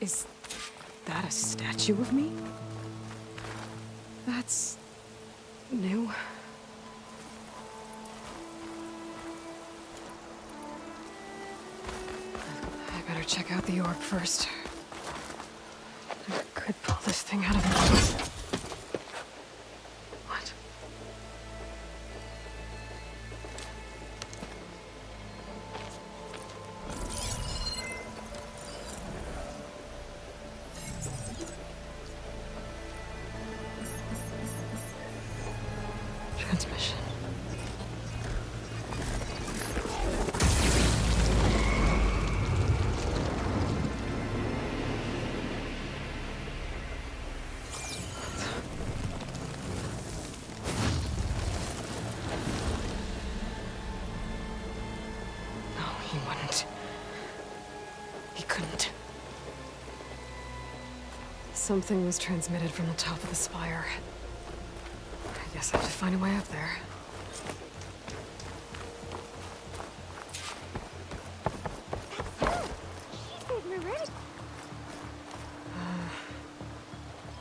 Is that a statue of me? That's new. I better check out the orb first. I could pull this thing out of it. What? Transmission. No, he wouldn't. He couldn't. Something was transmitted from the top of the spire. I guess I have to find a way up there.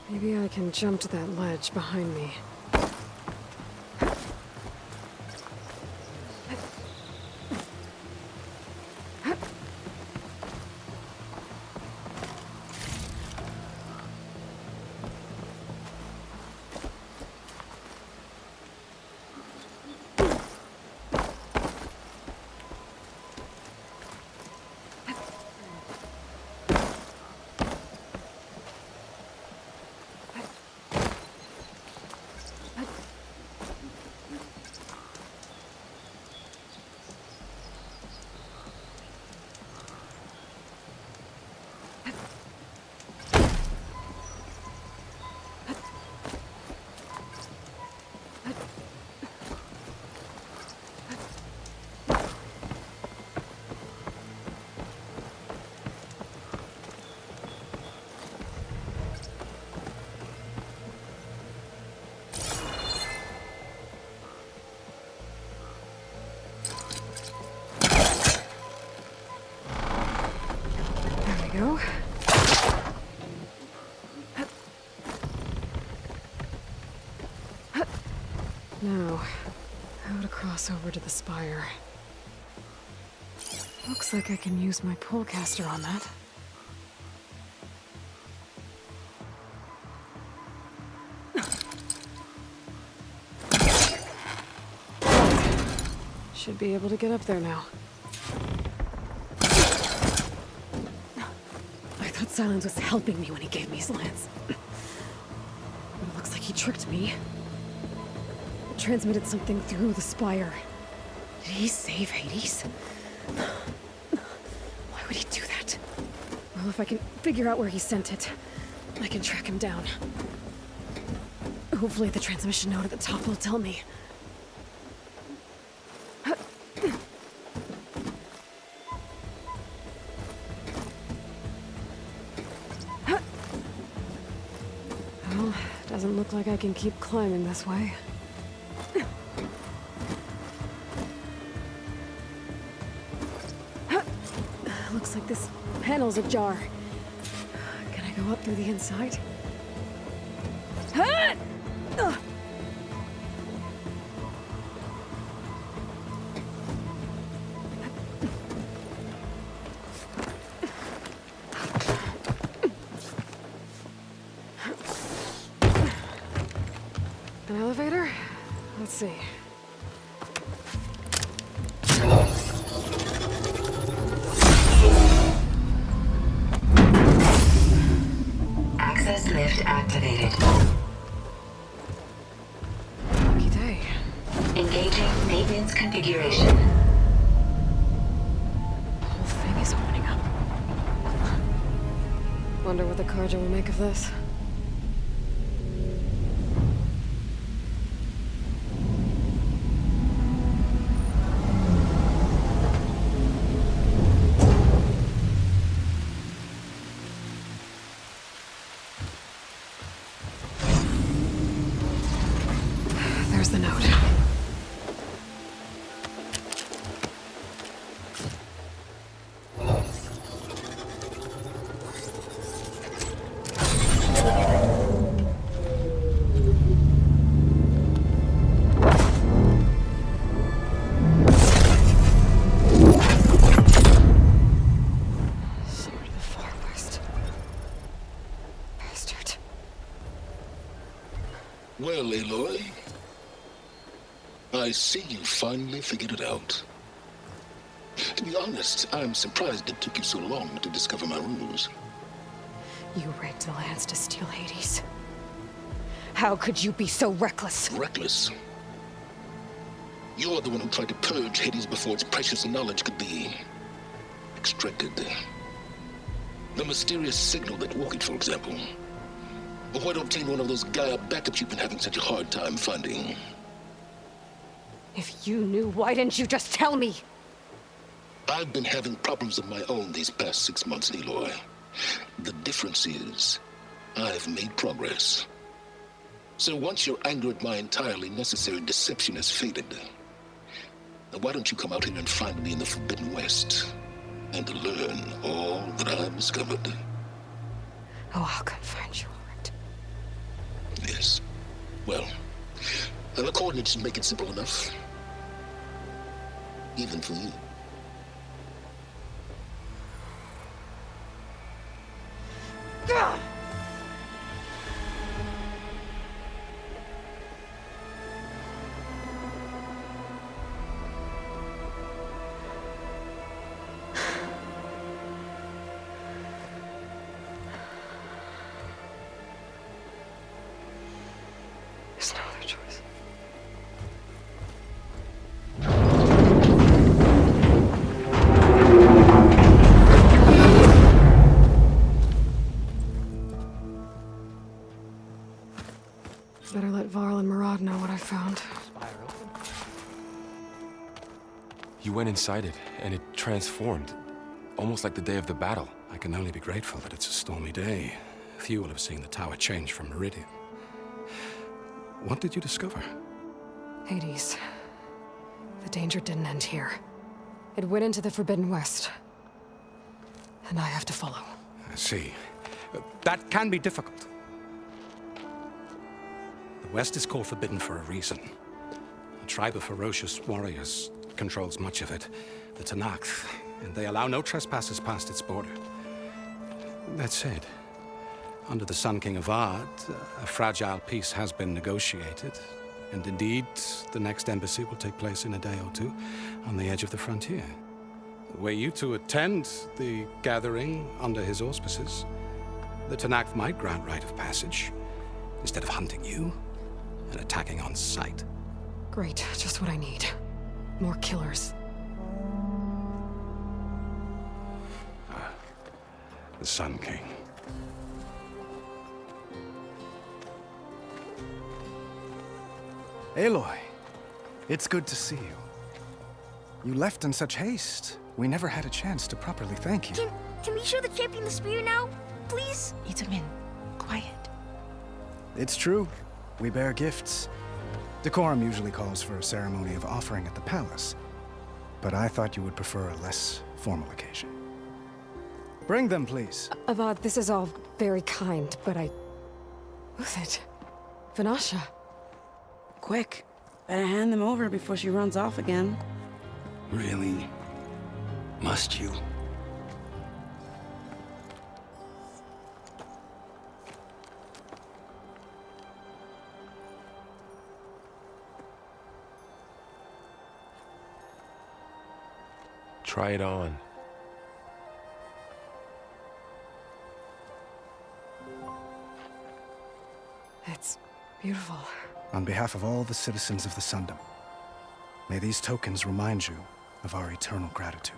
Maybe I can jump to that ledge behind me. Now, how to cross over to the spire. Looks like I can use my polecaster on that. Should be able to get up there now. I thought Silence was helping me when he gave me his lance. But it looks like he tricked me. It transmitted something through the spire. Did he save Hades? Why would he do that? Well, if I can figure out where he sent it, I can track him down. Hopefully the transmission note at the top will tell me. Well, doesn't look like I can keep climbing this way. Looks like this panel's ajar. Can I go up through the inside? An elevator? Let's see. Access lift activated. Lucky day. Engaging maintenance configuration. The whole thing is opening up. Wonder what the Carja will make of this. There's the note. Sword of the Far West. Bastard. Well, Aloy, I see you finally figured it out. To be honest, I'm surprised it took you so long to discover my ruse. You rigged the lance to steal Hades. How could you be so reckless? Reckless? You're the one who tried to purge Hades before its precious knowledge could be extracted. The mysterious signal that woke it, for example. Or why to obtain one of those Gaia backups you've been having such a hard time finding. If you knew, why didn't you just tell me? I've been having problems of my own these past 6 months, Aloy. The difference is, I've made progress. So once your anger at my entirely necessary deception has faded, now why don't you come out here and find me in the Forbidden West, and learn all that I've discovered? Oh, I'll come find you, all right. Yes. Well, the coordinates make it simple enough. Even for you. There's no other choice. Better let Varl and Murad know what I found. You went inside it, and it transformed. Almost like the day of the battle. I can only be grateful that it's a stormy day. Few will have seen the tower change from Meridian. What did you discover? Hades. The danger didn't end here. It went into the Forbidden West. And I have to follow. I see. That can be difficult. The West is called forbidden for a reason. tribe of ferocious warriors controls much of it, the Tanakh, and they allow no trespassers past its border. That said, under the Sun King of Ard, a fragile peace has been negotiated, and indeed, the next embassy will take place in a day or two on the edge of the frontier. Were you to attend the gathering under his auspices, the Tanakh might grant right of passage, instead of hunting you and attacking on sight. Great, just what I need. More killers. The Sun King. Aloy, it's good to see you. You left in such haste. We never had a chance to properly thank you. Can we show the champion the spear now, please? Itamin, quiet. It's true. We bear gifts. Decorum usually calls for a ceremony of offering at the palace, but I thought you would prefer a less formal occasion. Bring them, please. Avad, this is all very kind, but Who's it? Vanasha. Quick. Better hand them over before she runs off again. Really? Must you? Try it on. It's beautiful. On behalf of all the citizens of the Sundom, may these tokens remind you of our eternal gratitude.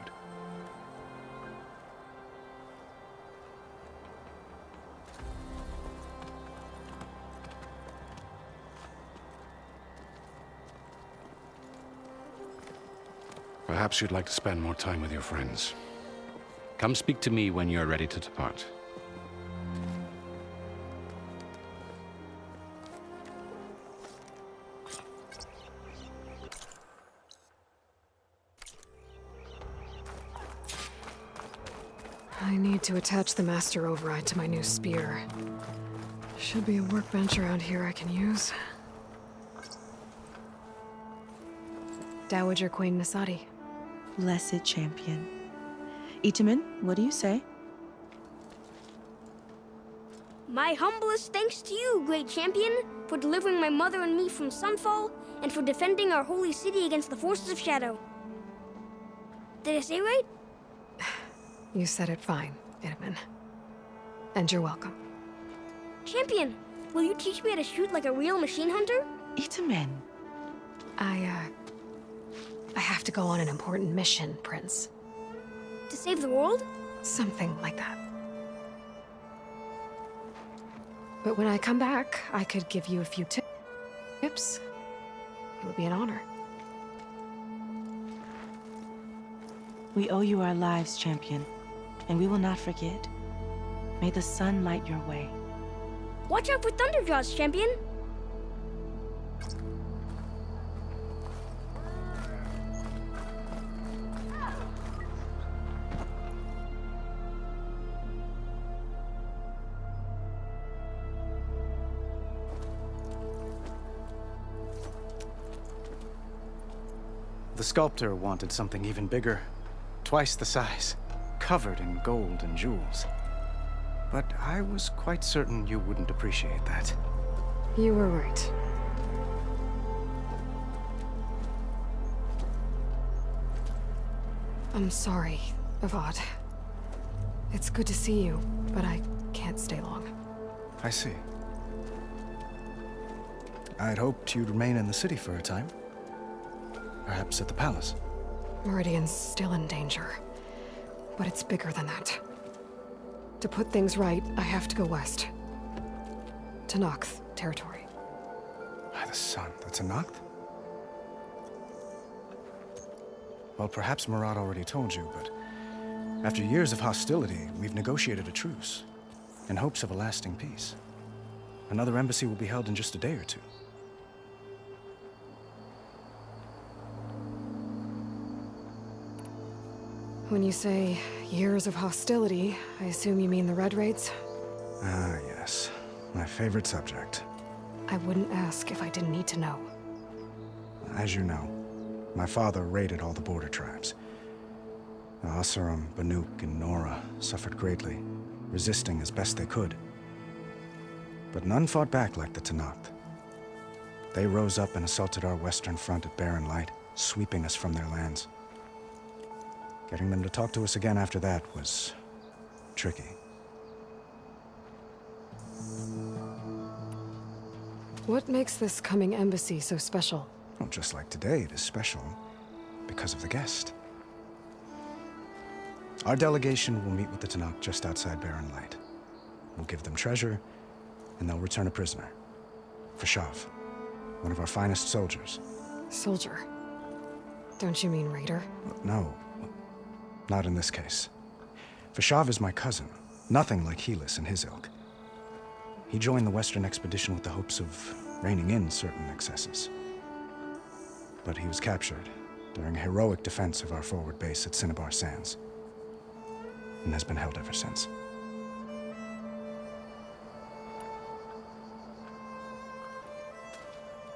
Perhaps you'd like to spend more time with your friends. Come speak to me when you're ready to depart. I need to attach the master override to my new spear. Should be a workbench around here I can use. Dowager Queen Nasadi. Blessed champion. Itamin, what do you say? My humblest thanks to you, great champion, for delivering my mother and me from Sunfall, and for defending our holy city against the forces of Shadow. Did I say right? You said it fine, Itamin. And you're welcome. Champion, will you teach me how to shoot like a real machine hunter? Itamin. I have to go on an important mission, Prince. To save the world? Something like that. But when I come back, I could give you a few tips. It would be an honor. We owe you our lives, champion, and we will not forget. May the sun light your way. Watch out for Thunderjaws, champion! The sculptor wanted something even bigger, twice the size, covered in gold and jewels. But I was quite certain you wouldn't appreciate that. You were right. I'm sorry, Avad. It's good to see you, but I can't stay long. I see. I'd hoped you'd remain in the city for a time. Perhaps at the palace. Meridian's still in danger, but it's bigger than that. To put things right, I have to go west. To Nox territory. By the sun, that's a Noct? Well, perhaps Murad already told you, but after years of hostility, we've negotiated a truce, in hopes of a lasting peace. Another embassy will be held in just a day or two. When you say years of hostility, I assume you mean the Red Raids? Ah, yes. My favorite subject. I wouldn't ask if I didn't need to know. as you know, my father raided all the border tribes. The Asuram, Banuk, and Nora suffered greatly, resisting as best they could. But none fought back like the Tenakth. They rose up and assaulted our western front at Barren Light, sweeping us from their lands. Getting them to talk to us again after that was tricky. What makes this coming embassy so special? Well, just like today, it is special because of the guest. Our delegation will meet with the Tenakth just outside Barren Light. We'll give them treasure, and they'll return a prisoner. Fashav, one of our finest soldiers. Soldier? Don't you mean raider? No, not in this case. Fashav is my cousin, nothing like Helis and his ilk. He joined the Western expedition with the hopes of reining in certain excesses. But he was captured during a heroic defense of our forward base at Cinnabar Sands, and has been held ever since.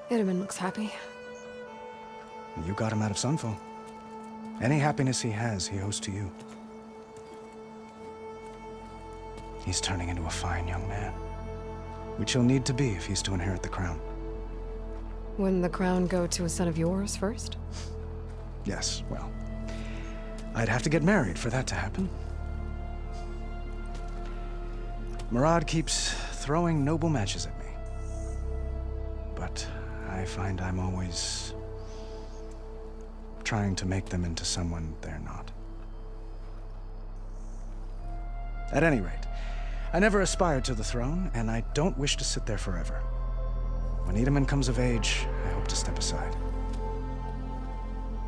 Itaman looks happy. You got him out of Sunfall. Any happiness he has, he owes to you. He's turning into a fine young man, which he'll need to be if he's to inherit the crown. Wouldn't the crown go to a son of yours first? Yes, well, I'd have to get married for that to happen. Murad keeps throwing noble matches at me, but I find I'm always trying to make them into someone they're not. At any rate, I never aspired to the throne, and I don't wish to sit there forever. When Itaman comes of age, I hope to step aside.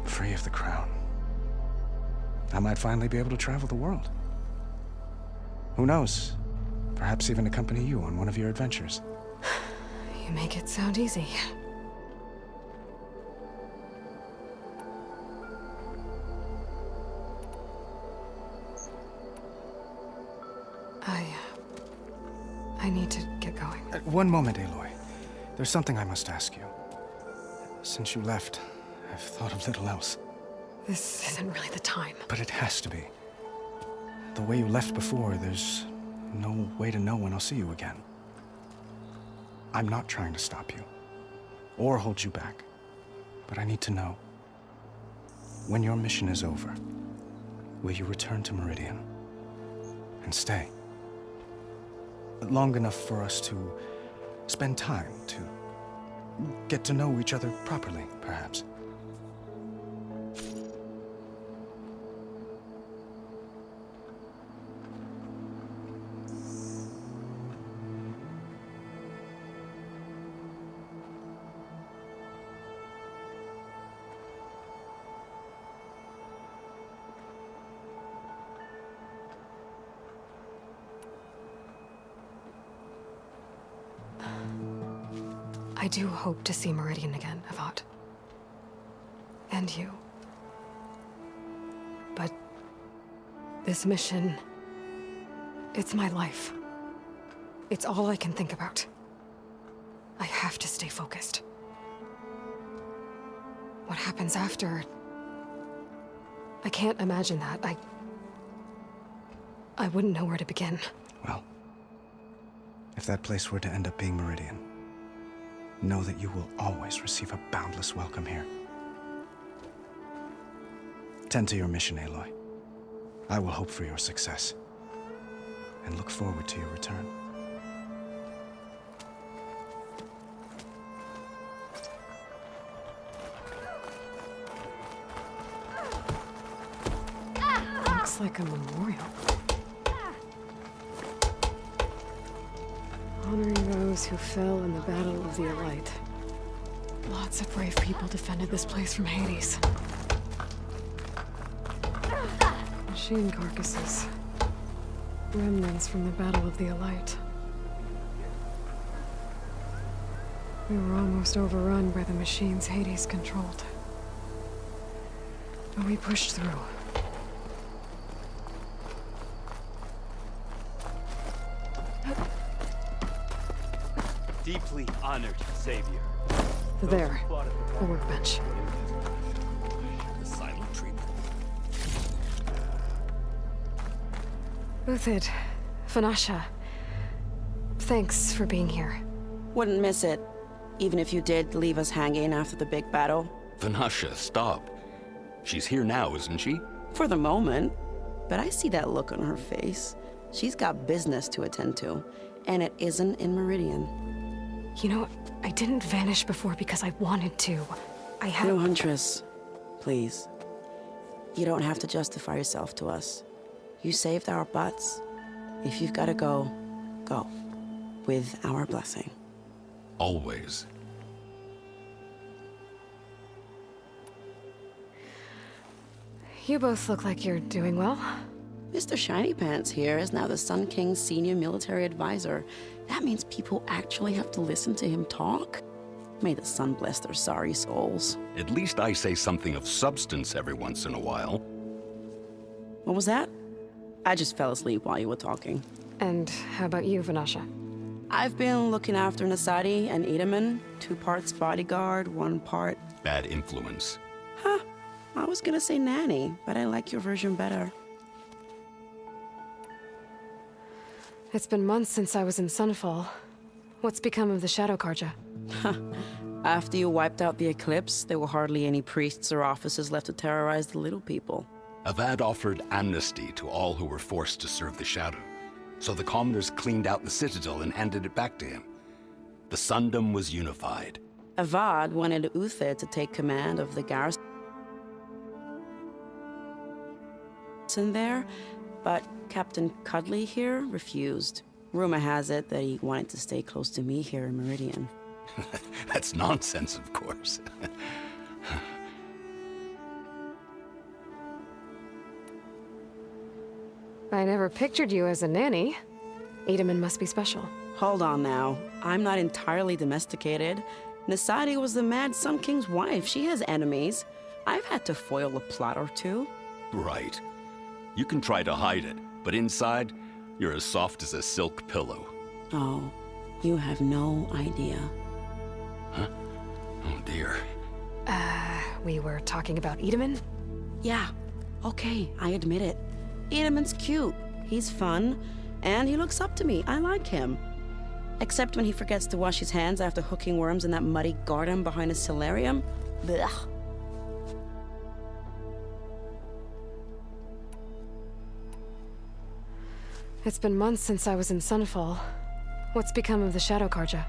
Free of the crown. I might finally be able to travel the world. Who knows? Perhaps even accompany you on one of your adventures. You make it sound easy. I need to get going. One moment, Aloy. There's something I must ask you. Since you left, I've thought of little else. This isn't really the time. But it has to be. The way you left before, there's no way to know when I'll see you again. I'm not trying to stop you, or hold you back. But I need to know, when your mission is over, will you return to Meridian and stay? Long enough for us to spend time, to get to know each other properly, perhaps. I do hope to see Meridian again, Avad. And you. But this mission, it's my life. It's all I can think about. I have to stay focused. What happens after? I can't imagine that. I wouldn't know where to begin. Well, if that place were to end up being Meridian, know that you will always receive a boundless welcome here. Tend to your mission, Aloy. I will hope for your success, and look forward to your return. Looks like a memorial. Honoring those who fell in the Battle of the Elite. Lots of brave people defended this place from Hades. Machine carcasses. Remnants from the Battle of the Elite. We were almost overrun by the machines Hades controlled. But we pushed through. Deeply honored, Savior. There. The workbench. The silent treatment. Uthid. Vanasha. Thanks for being here. Wouldn't miss it. Even if you did leave us hanging after the big battle. Vanasha, stop. She's here now, isn't she? For the moment. But I see that look on her face. She's got business to attend to. And it isn't in Meridian. You know, I didn't vanish before because I wanted to. I had... No, Huntress. Please. You don't have to justify yourself to us. You saved our butts. If you've got to go, go. With our blessing. Always. You both look like you're doing well. Mr. Shiny Pants here is now the Sun King's senior military advisor. That means people actually have to listen to him talk? May the sun bless their sorry souls. At least I say something of substance every once in a while. What was that? I just fell asleep while you were talking. And how about you, Vanasha? I've been looking after Nasadi and Edaman. 2 parts bodyguard, 1 part... Bad influence. Huh. I was gonna say nanny, but I like your version better. It's been months since I was in Sunfall. What's become of the Shadow Karja? After you wiped out the Eclipse, there were hardly any priests or officers left to terrorize the little people. Avad offered amnesty to all who were forced to serve the Shadow. So the commoners cleaned out the Citadel and handed it back to him. The Sundom was unified. Avad wanted Uthid to take command of the garrison there, but Captain Cuddly here refused. Rumor has it that he wanted to stay close to me here in Meridian. That's nonsense, of course. I never pictured you as a nanny. Edaman must be special. Hold on now. I'm not entirely domesticated. Nasadi was the Mad Sun King's wife. She has enemies. I've had to foil a plot or 2. Right. You can try to hide it, but inside, you're as soft as a silk pillow. Oh, you have no idea. Huh? Oh dear. We were talking about Edaman? Yeah. Okay, I admit it. Edaman's cute. He's fun. And he looks up to me. I like him. Except when he forgets to wash his hands after hooking worms in that muddy garden behind his solarium. Blech. It's been months since I was in Sunfall. What's become of the Shadow Karja?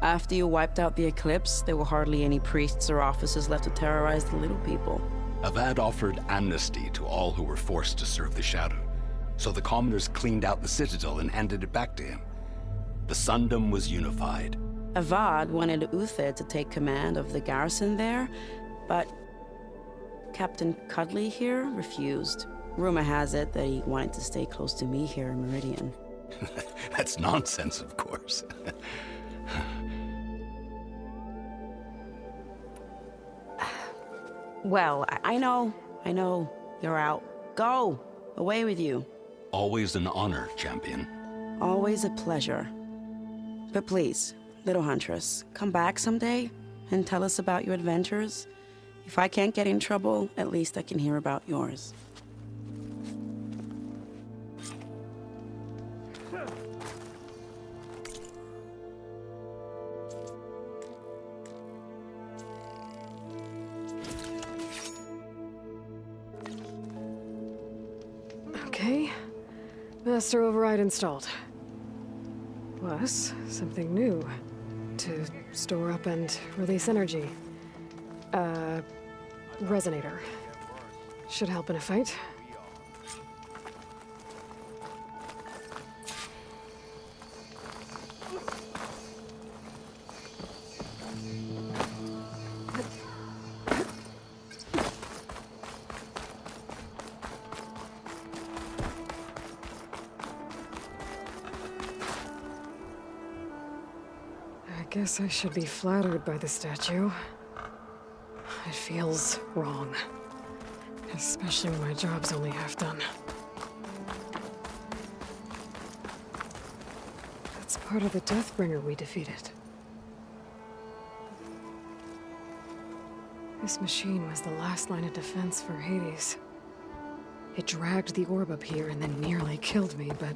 After you wiped out the Eclipse, there were hardly any priests or officers left to terrorize the little people. Avad offered amnesty to all who were forced to serve the Shadow. So the commoners cleaned out the Citadel and handed it back to him. The Sundom was unified. Avad wanted Uthid to take command of the garrison there, but Captain Cuddly here refused. Rumor has it that he wanted to stay close to me here in Meridian. That's nonsense, of course. Well, I know. You're out. Go! Away with you. Always an honor, champion. Always a pleasure. But please, little Huntress, come back someday and tell us about your adventures. If I can't get in trouble, at least I can hear about yours. Okay. Master override installed. Plus, something new. To store up and release energy. Resonator. Should help in a fight. I guess I should be flattered by the statue. It feels wrong. Especially when my job's only half done. That's part of the Deathbringer we defeated. This machine was the last line of defense for Hades. It dragged the orb up here and then nearly killed me, but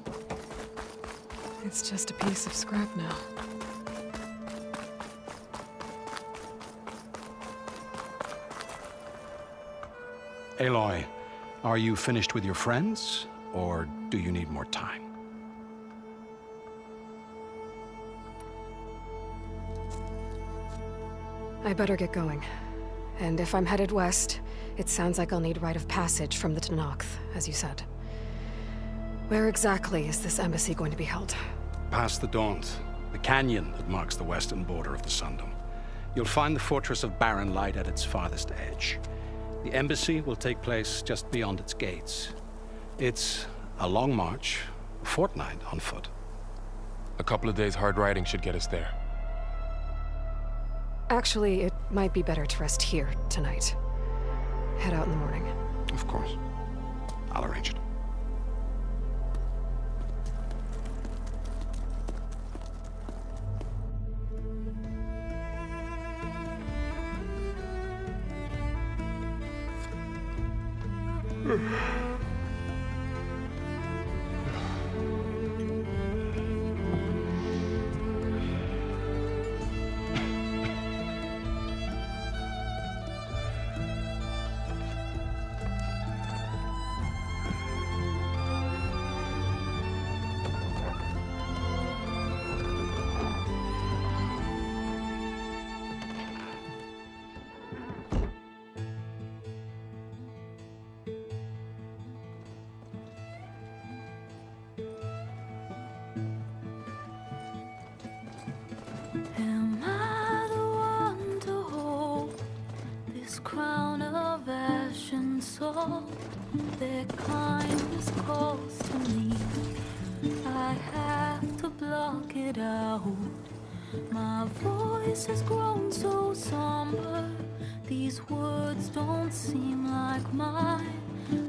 it's just a piece of scrap now. Aloy, are you finished with your friends, or do you need more time? I better get going. And if I'm headed west, it sounds like I'll need rite of passage from the Tenakth, as you said. Where exactly is this embassy going to be held? Past the Daunt, the canyon that marks the western border of the Sundom. You'll find the fortress of Barren Light at its farthest edge. The embassy will take place just beyond its gates. It's a long march, a fortnight on foot. A couple of days hard riding should get us there. Actually, it might be better to rest here tonight. Head out in the morning. Of course. I'll arrange it. Am I the one to hold this crown of ash and salt? Their kindness calls to me. I have to block it out. My voice has grown so somber. These words don't seem like mine,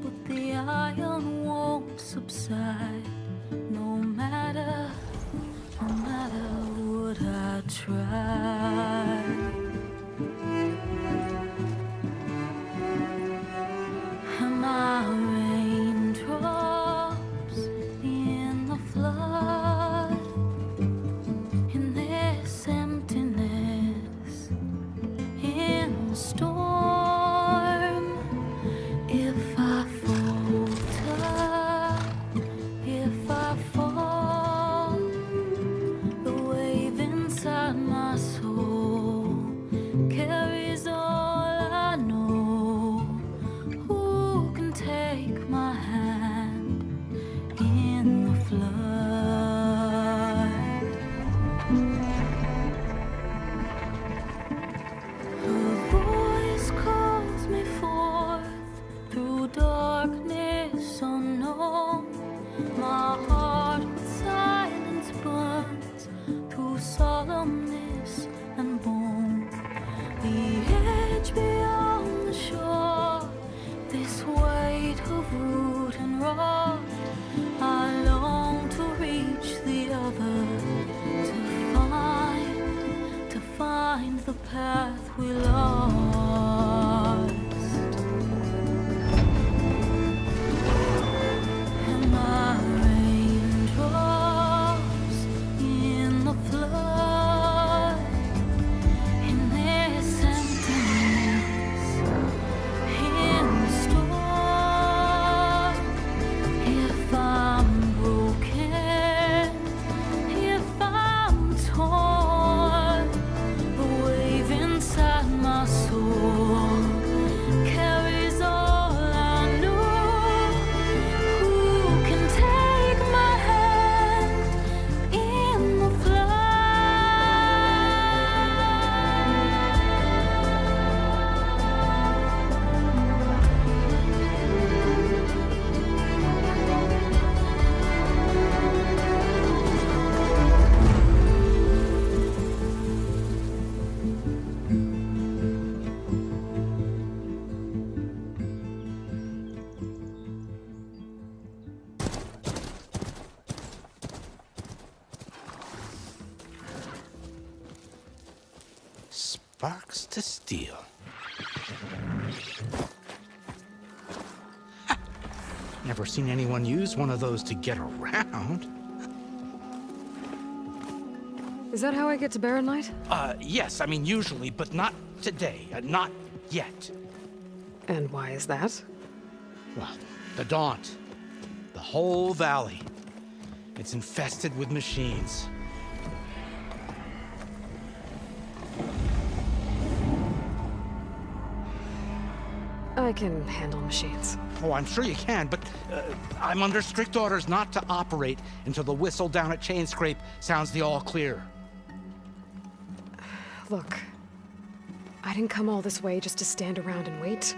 but the iron won't subside. No matter what I try. Am I raindrops in the flood? In this emptiness, in the storm. If I falter, if I fall, the wave inside my soul carries all I know. Who can take my hand in the flood? Her voice calls me forth through darkness unknown. My heart with silence burns through solemnness and bone. The edge beyond the shore, this weight of root and rock. I long to reach the other, to find the path we lost. Am I raindrops in the flood? In this emptiness, in the storm. If I'm broken, if I'm torn, the wave inside my soul carries all I know. Who can take my hand in the Sparks to steel. Never seen anyone use one of those to get around. Is that how I get to Barren Light? Yes, I mean usually, but not today. Not yet. And why is that? Well, the Daunt. The whole valley. It's infested with machines. I can handle machines. Oh, I'm sure you can, but I'm under strict orders not to operate until the whistle down at Chainscrape sounds the all clear. Look, I didn't come all this way just to stand around and wait.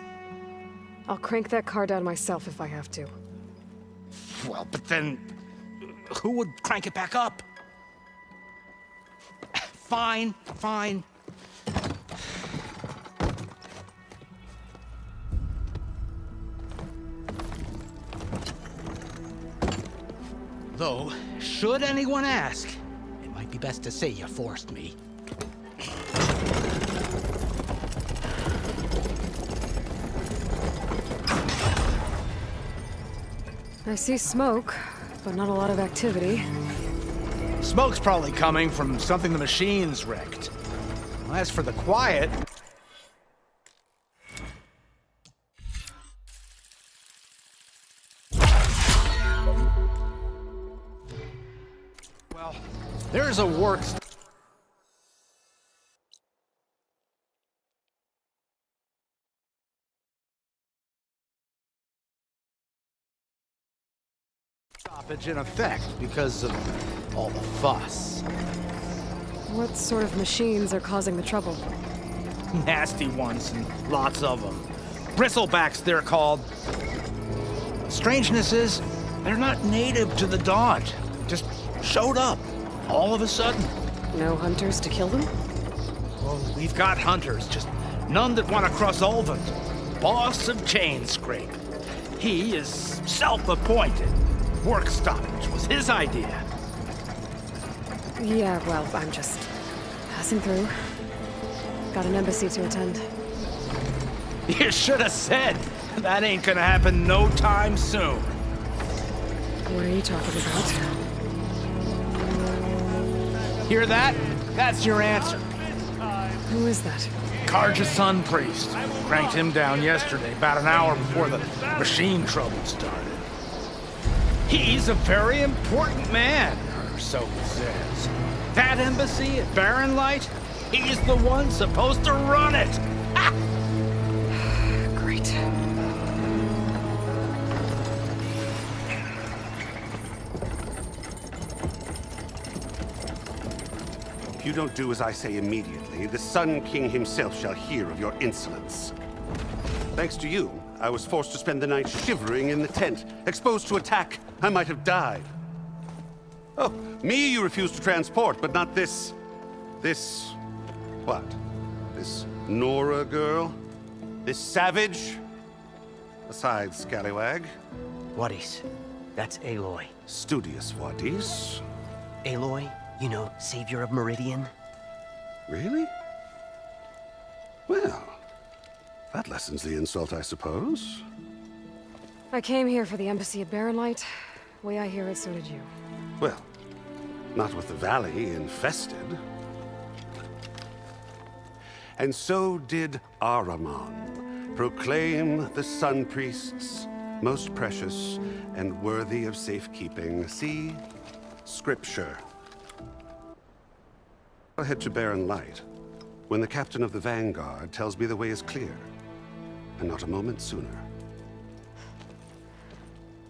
I'll crank that car down myself if I have to. Well, but then who would crank it back up? Fine, fine. Though, should anyone ask, it might be best to say you forced me. I see smoke, but not a lot of activity. Smoke's probably coming from something the machines wrecked. As for the quiet... Well, there's a work... stoppage in effect because of all the fuss. What sort of machines are causing the trouble? Nasty ones, and lots of them. Bristlebacks, they're called. Strangeness is, they're not native to the Daunt. Just showed up, all of a sudden. No hunters to kill them? Well, we've got hunters, just none that want to cross Ulvund. Boss of Chainscrape. He is self-appointed. Work stoppage was his idea. Yeah, well, I'm just passing through. Got an embassy to attend. You should have said. That ain't gonna happen no time soon. What are you talking about? Hear that? That's your answer. Who is that? Karja's Sun Priest. Cranked him down yesterday, about an hour before the machine trouble started. He's a very important man, or so he says. That embassy at Barren Light, he's the one supposed to run it! Ah! Great. If you don't do as I say immediately, the Sun King himself shall hear of your insolence. Thanks to you, I was forced to spend the night shivering in the tent, exposed to attack. I might have died. Oh, me you refuse to transport, but not this... what? This Nora girl? This savage? Besides, scallywag. Wadis. That's Aloy. Studious Wadis. Aloy, you know, savior of Meridian. Really? Well, that lessens the insult, I suppose. I came here for the embassy at Barren Light. Way I hear it, so did you. Well, not with the valley infested. And so did Ahriman proclaim the Sun Priests most precious and worthy of safekeeping. See? Scripture. I'll head to Barren Light when the captain of the Vanguard tells me the way is clear, and not a moment sooner.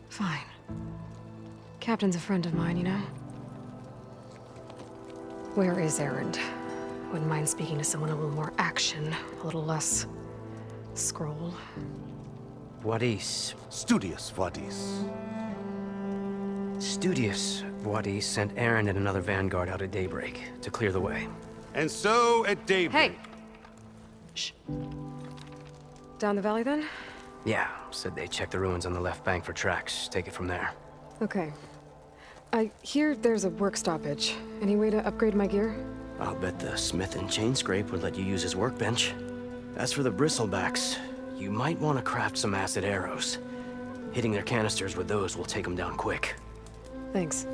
Fine. Captain's a friend of mine, you know? Where is Erend? Wouldn't mind speaking to someone a little more action, a little less scroll. Wadis. Studious Wadis. Studious Wadis sent Erend and another Vanguard out at daybreak to clear the way. And so at daybreak... Hey! Shh. Down the valley, then? Yeah, said they checked the ruins on the left bank for tracks. Take it from there. Okay. I hear there's a work stoppage. Any way to upgrade my gear? I'll bet the smith in Chainscrape would let you use his workbench. As for the bristlebacks, you might want to craft some acid arrows. Hitting their canisters with those will take them down quick. Thanks.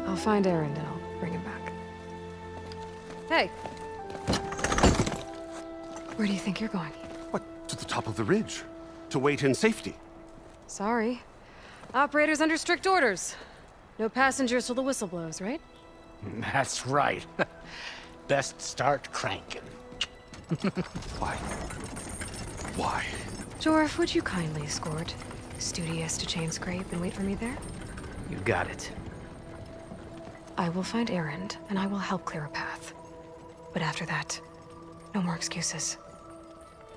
I'll find Erend and I'll bring him back. Hey! Where do you think you're going? What, to the top of the ridge? To wait in safety? Sorry. Operator's under strict orders. No passengers till the whistle blows, right? That's right. Best start cranking. Why? Why? Jorf, would you kindly escort Studious to Chain Scrape and wait for me there? You got it. I will find Erend, and I will help clear a path. But after that, no more excuses.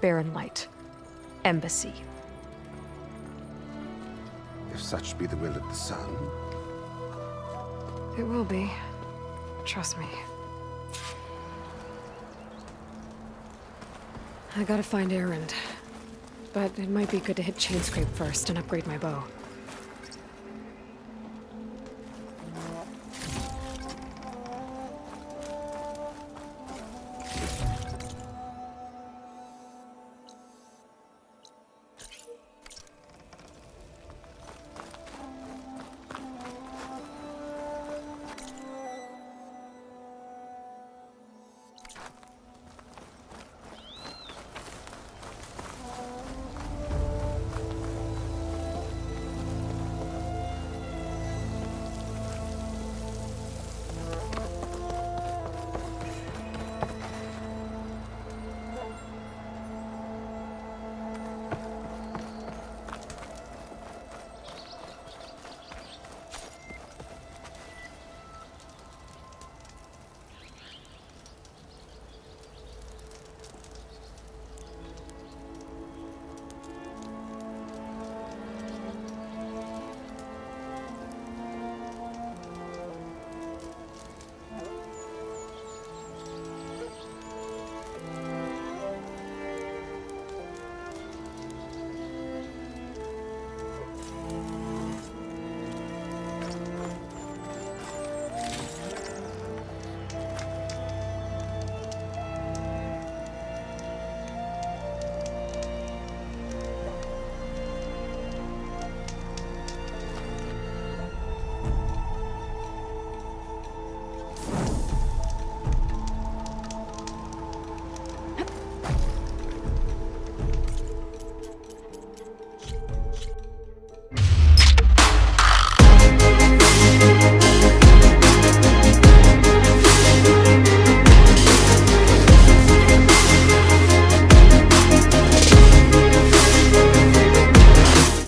Barren Light. Embassy. If such be the will of the sun. It will be. Trust me. I gotta find Erend. But it might be good to hit Chain Scrape first and upgrade my bow.